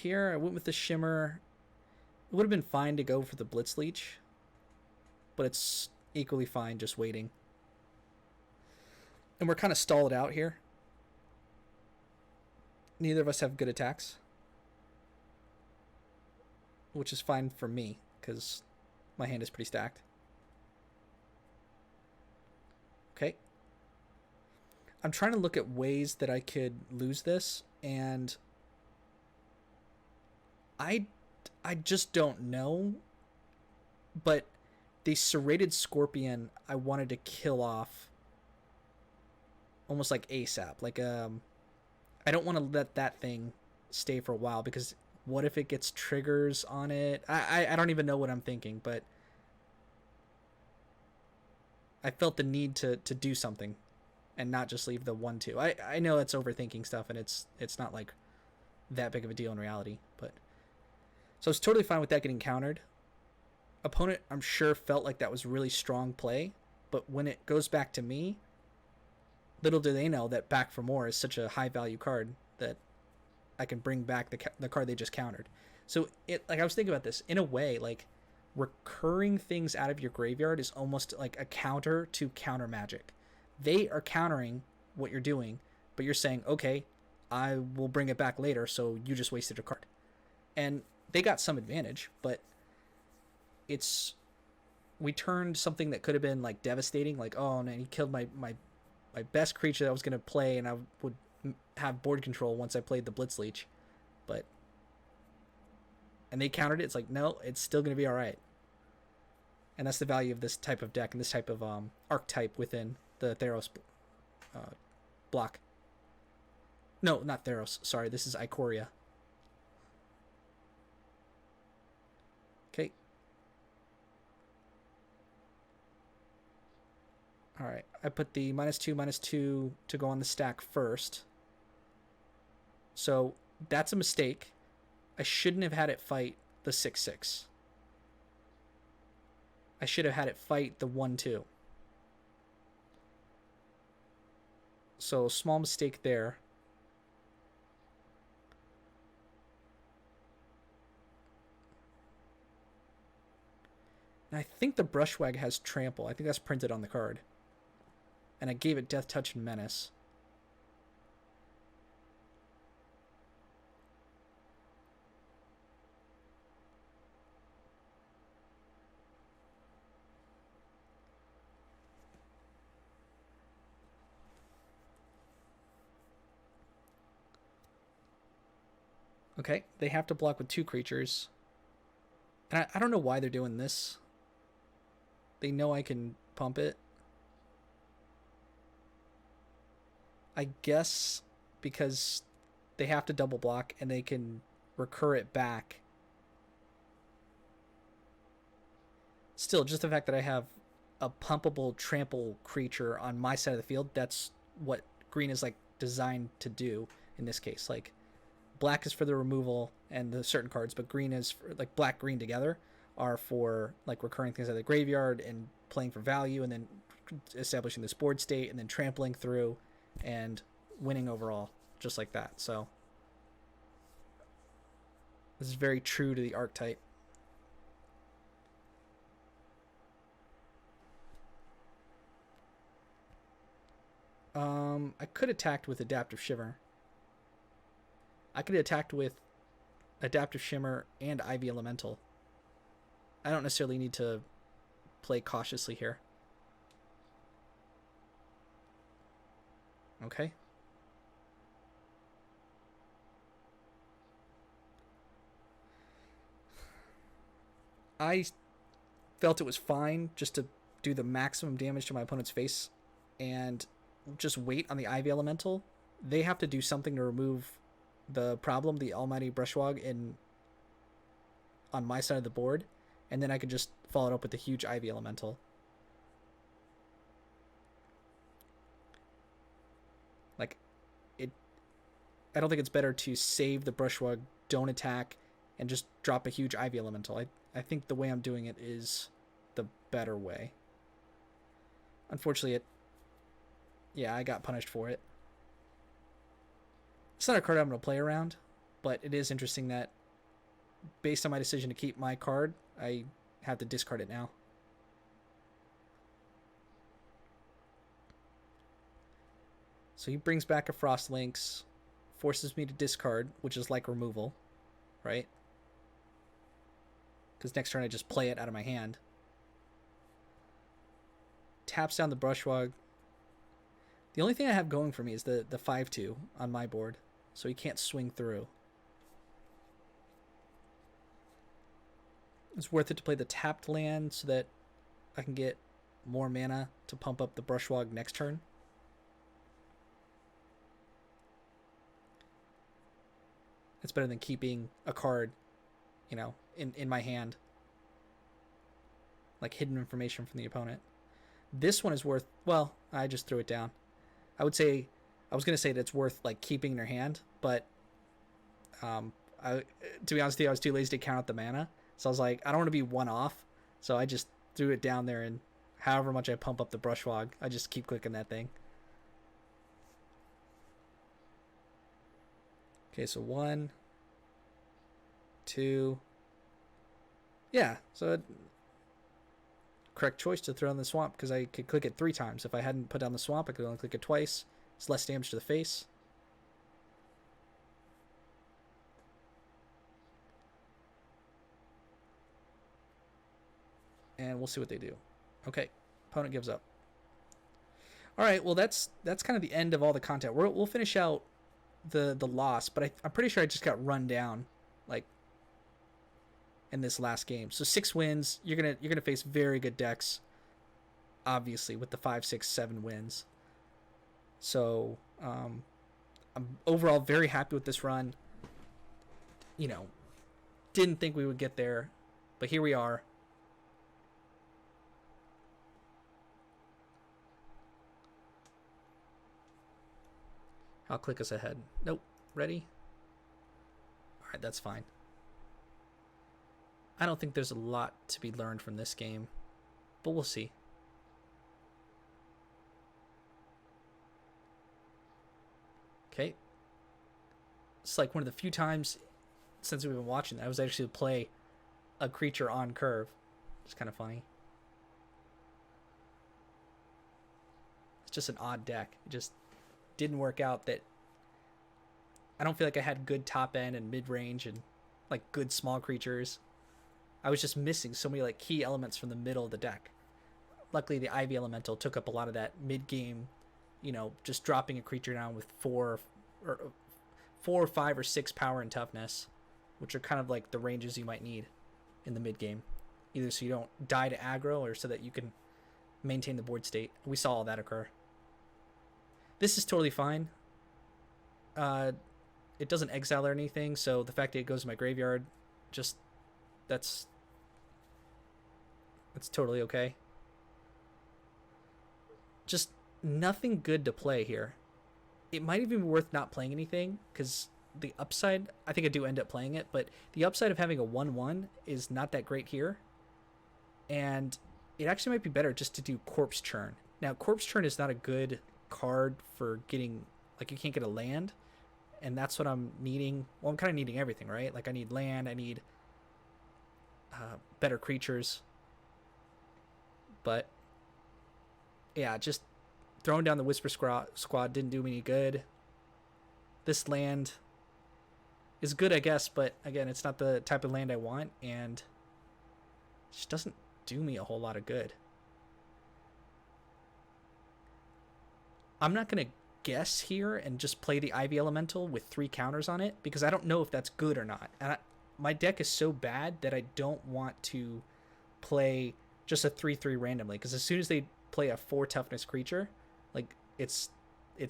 Here, I went with the Shimmer. It would have been fine to go for the Blitz Leech, but it's equally fine just waiting. And we're kind of stalled out here. Neither of us have good attacks, which is fine for me because my hand is pretty stacked. Okay. I'm trying to look at ways that I could lose this, and I just don't know. But the serrated scorpion I wanted to kill off almost like ASAP. Like I don't want to let that thing stay for a while, because what if it gets triggers on it? I don't even know what I'm thinking, but I felt the need to do something and not just leave the 1-2. I know it's overthinking stuff, and it's not like that big of a deal in reality, but so I was totally fine with that getting countered. Opponent, I'm sure, felt like that was really strong play, but when it goes back to me, little do they know that Back for More is such a high value card that I can bring back the card they just countered. So I was thinking about this in a way, like recurring things out of your graveyard is almost like a counter to counter magic. They are countering what you're doing, but you're saying, okay, I will bring it back later, so you just wasted a card. And they got some advantage, but we turned something that could have been like devastating, like, oh man, he killed my best creature that I was going to play, and I would have board control once I played the Blitz Leech, and they countered it. It's like, no, it's still going to be all right. And that's the value of this type of deck and this type of archetype within the Theros block. No, not Theros. Sorry, this is Ikoria. Okay. All right, I put the -2/-2 to go on the stack first. So that's a mistake. I shouldn't have had it fight the 6/6. I should have had it fight the 1/2. So small mistake there. And I think the Brushwag has Trample. I think that's printed on the card. And I gave it Death Touch and Menace. Okay, they have to block with 2 creatures. And I don't know why they're doing this. They know I can pump it. I guess because they have to double block and they can recur it back. Still, just the fact that I have a pumpable trample creature on my side of the field, that's what green is like designed to do in this case. Like, black is for the removal and the certain cards, but green is for, like, black green together are for like recurring things out of the graveyard and playing for value, and then establishing this board state, and then trampling through and winning overall, just like that. So this is very true to the archetype. I could attack with Adaptive Shimmer. I could have attacked with Adaptive Shimmer and Ivy Elemental. I don't necessarily need to play cautiously here. Okay. I felt it was fine just to do the maximum damage to my opponent's face and just wait on the Ivy Elemental. They have to do something to remove the problem, the Almighty Brushwog, on my side of the board, and then I could just follow it up with the huge Ivy Elemental. Like, I don't think it's better to save the Brushwog, don't attack, and just drop a huge Ivy Elemental. I think the way I'm doing it is the better way. Unfortunately, I got punished for it. It's not a card I'm going to play around, But it is interesting that based on my decision to keep my card, I have to discard it now. So he brings back a Frost Lynx, forces me to discard, which is like removal, right? Because next turn I just play it out of my hand. Taps down the Brushwog. The only thing I have going for me is the 5-2 on my board, so he can't swing through. It's worth it to play the tapped land so that I can get more mana to pump up the Brushwog next turn. It's better than keeping a card, in my hand. Like hidden information from the opponent. This one is worth, well, I just threw it down. I was going to say that it's worth like keeping in your hand, but to be honest with you, I was too lazy to count out the mana. So I was like, I don't want to be one off. So I just threw it down there, and however much I pump up the Brushwog, I just keep clicking that thing. Okay, so 1, 2. Yeah, so correct choice to throw in the swamp, because I could click it 3 times. If I hadn't put down the swamp, I could only click it twice. It's less damage to the face. And we'll see what they do. Okay, opponent gives up. All right, well that's kind of the end of all the content. We'll finish out the loss, but I'm pretty sure I just got run down, like, in this last game. So 6 wins. You're gonna face very good decks, obviously, with the 5, 6, 7 wins. So I'm overall very happy with this run. Didn't think we would get there, but here we are. I'll click us ahead. Nope. Ready? All right, that's fine. I don't think there's a lot to be learned from this game, but we'll see. Okay. It's like one of the few times since we've been watching that I was actually to play a creature on curve. It's kind of funny. It's just an odd deck. It just didn't work out. That I don't feel like I had good top end and mid range and like good small creatures. I was just missing so many like key elements from the middle of the deck. Luckily, the Ivy Elemental took up a lot of that mid game, just dropping a creature down with 4 or 5 or 6 power and toughness, which are kind of like the ranges you might need in the mid game, either so you don't die to aggro or so that you can maintain the board state. We saw all that occur. This is totally fine. It doesn't exile or anything, so the fact that it goes to my graveyard, just that's totally okay. Just nothing good to play here. It might even be worth not playing anything, because the upside, I think I do end up playing it, but the upside of having a 1/1 is not that great here. And it actually might be better just to do Corpse Churn. Now, Corpse Churn is not a good card for getting, like, you can't get a land, and that's what I'm needing. Well, I'm kind of needing everything, right? Like, I need land, I need better creatures, but yeah, just throwing down the Whisper Squad didn't do me any good. This land is good, I guess, but again, it's not the type of land I want, and it just doesn't do me a whole lot of good. I'm not going to guess here and just play the Ivy Elemental with 3 counters on it, because I don't know if that's good or not. And my deck is so bad that I don't want to play just a 3/3 randomly, because as soon as they play a 4 toughness creature, like, it's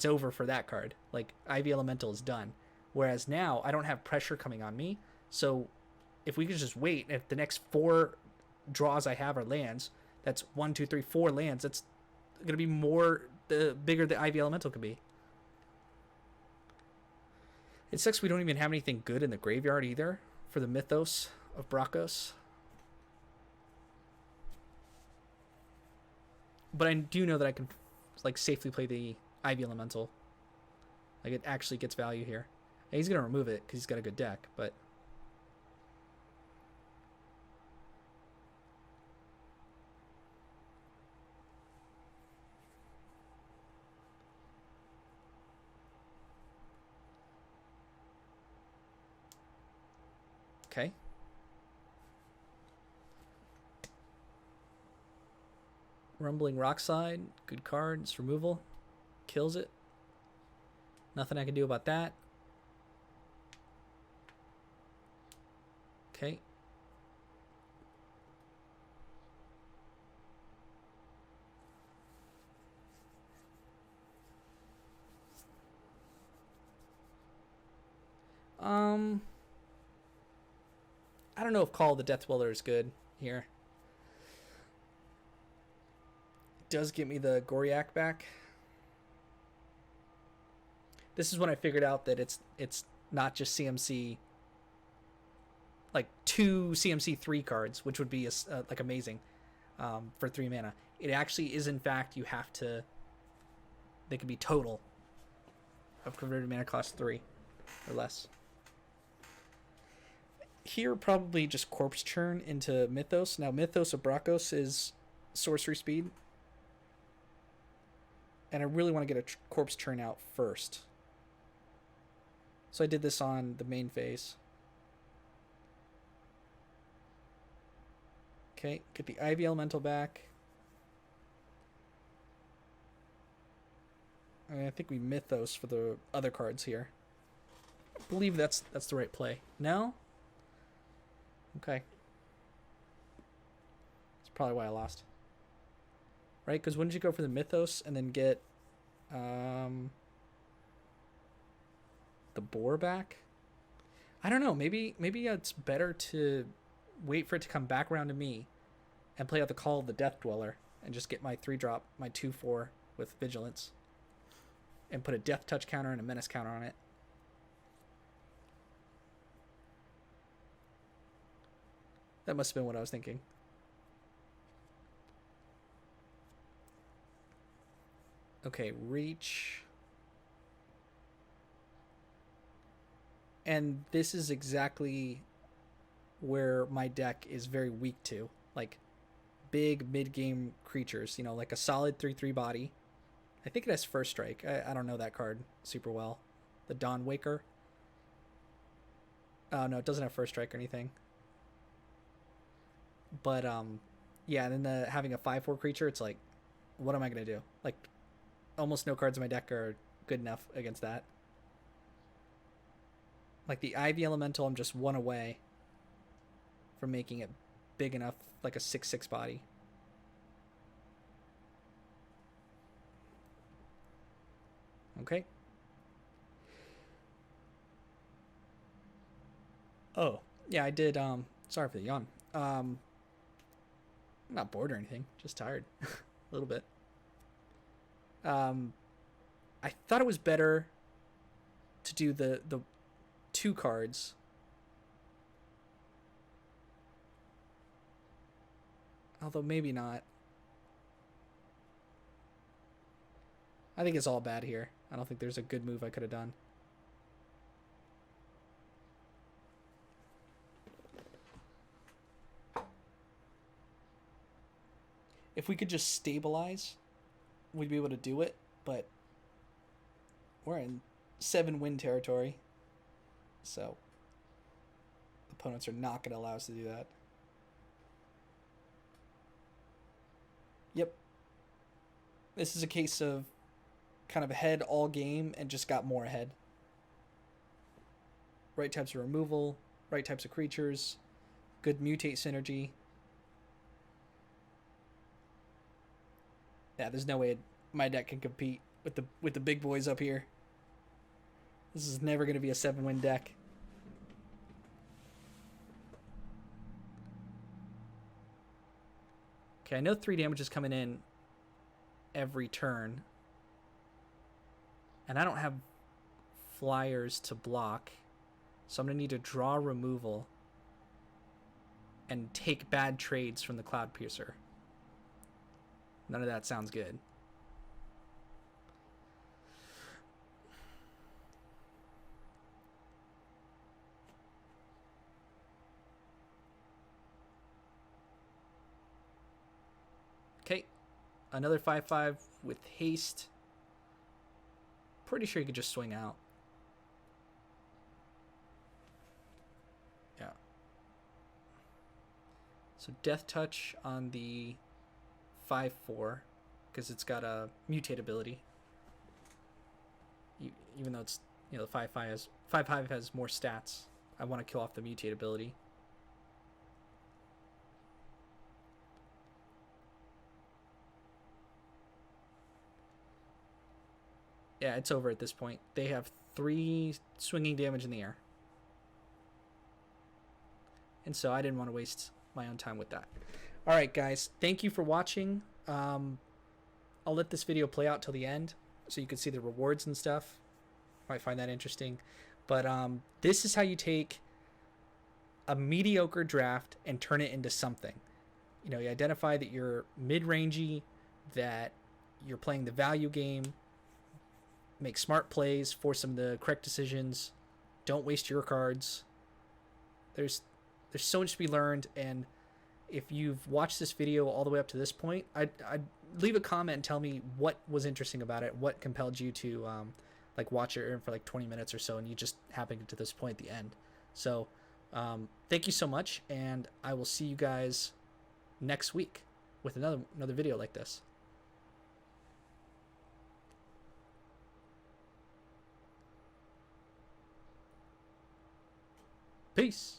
over for that card. Like, Ivy Elemental is done. Whereas now I don't have pressure coming on me, so if we could just wait, if the next 4 draws I have are lands, that's 1, 2, 3, 4 lands, that's gonna be more, the bigger the Ivy Elemental could be. It sucks we don't even have anything good in the graveyard either for the Mythos of Brakos. But I do know that I can, like, safely play the Ivy Elemental. Like, it actually gets value here. Yeah, he's going to remove it because he's got a good deck, but... Okay. Rumbling Rockslide. Good card. It's removal. Kills it. Nothing I can do about that. Okay. I don't know if Call of the Death Dweller is good here. It does get me the Goriak back. This is when I figured out that it's not just CMC, like 2 CMC 3 cards, which would be like amazing for 3 mana. It actually is, in fact, you have to... They could be total of converted mana cost 3 or less. Here, probably just Corpse Churn into Mythos. Now, Mythos of Brachos is sorcery speed. And I really want to get a Corpse Churn out first. So I did this on the main phase. Okay, get the Ivy Elemental back. And I think we Mythos for the other cards here. I believe that's the right play. No? Okay. That's probably why I lost. Right? Because wouldn't you go for the Mythos and then get the Boar back? I don't know. Maybe it's better to wait for it to come back around to me and play out the Call of the Death Dweller and just get my 3-drop, my 2/4 with Vigilance, and put a Death Touch counter and a Menace counter on it. That must have been what I was thinking. Okay, Reach. And this is exactly where my deck is very weak to. Like, big mid-game creatures. You know, like a solid 3/3 body. I think it has First Strike. I don't know that card super well. The Dawn Waker. Oh, no, it doesn't have First Strike or anything. But, yeah, and then having a 5/4 creature, it's like, what am I going to do? Like, almost no cards in my deck are good enough against that. Like, the Ivy Elemental, I'm just 1 away from making it big enough, like a 6/6 body. Okay. Oh, yeah, I did, sorry for the yawn. I'm not bored or anything, just tired. A little bit. I thought it was better to do the 2 cards. Although maybe not. I think it's all bad here. I don't think there's a good move I could have done. If we could just stabilize, we'd be able to do it, but we're in 7-win territory, so opponents are not going to allow us to do that. Yep. This is a case of kind of ahead all game and just got more ahead. Right types of removal, right types of creatures, good mutate synergy. Yeah, there's no way my deck can compete with the big boys up here. This is never going to be a 7-win deck. Okay, I know 3 damage is coming in every turn. And I don't have flyers to block. So I'm going to need to draw removal and take bad trades from the Cloud Piercer. None of that sounds good. Another 5/5 with haste. Pretty sure you could just swing out. Yeah. So Death Touch on the 5/4 because it's got a mutate ability. Even though it's, you know, the 5/5 has more stats. I want to kill off the mutate ability. Yeah, it's over at this point. They have 3 swinging damage in the air. And so I didn't want to waste my own time with that. All right, guys. Thank you for watching. I'll let this video play out till the end so you can see the rewards and stuff. Might find that interesting. But this is how you take a mediocre draft and turn it into something. You know, you identify that you're mid-rangey, that you're playing the value game, make smart plays, force some of the correct decisions, don't waste your cards. There's so much to be learned, and if you've watched this video all the way up to this point, I'd leave a comment and tell me what was interesting about it, what compelled you to like watch it for like 20 minutes or so, and you just happened to this point at the end. So thank you so much, and I will see you guys next week with another video like this. Peace.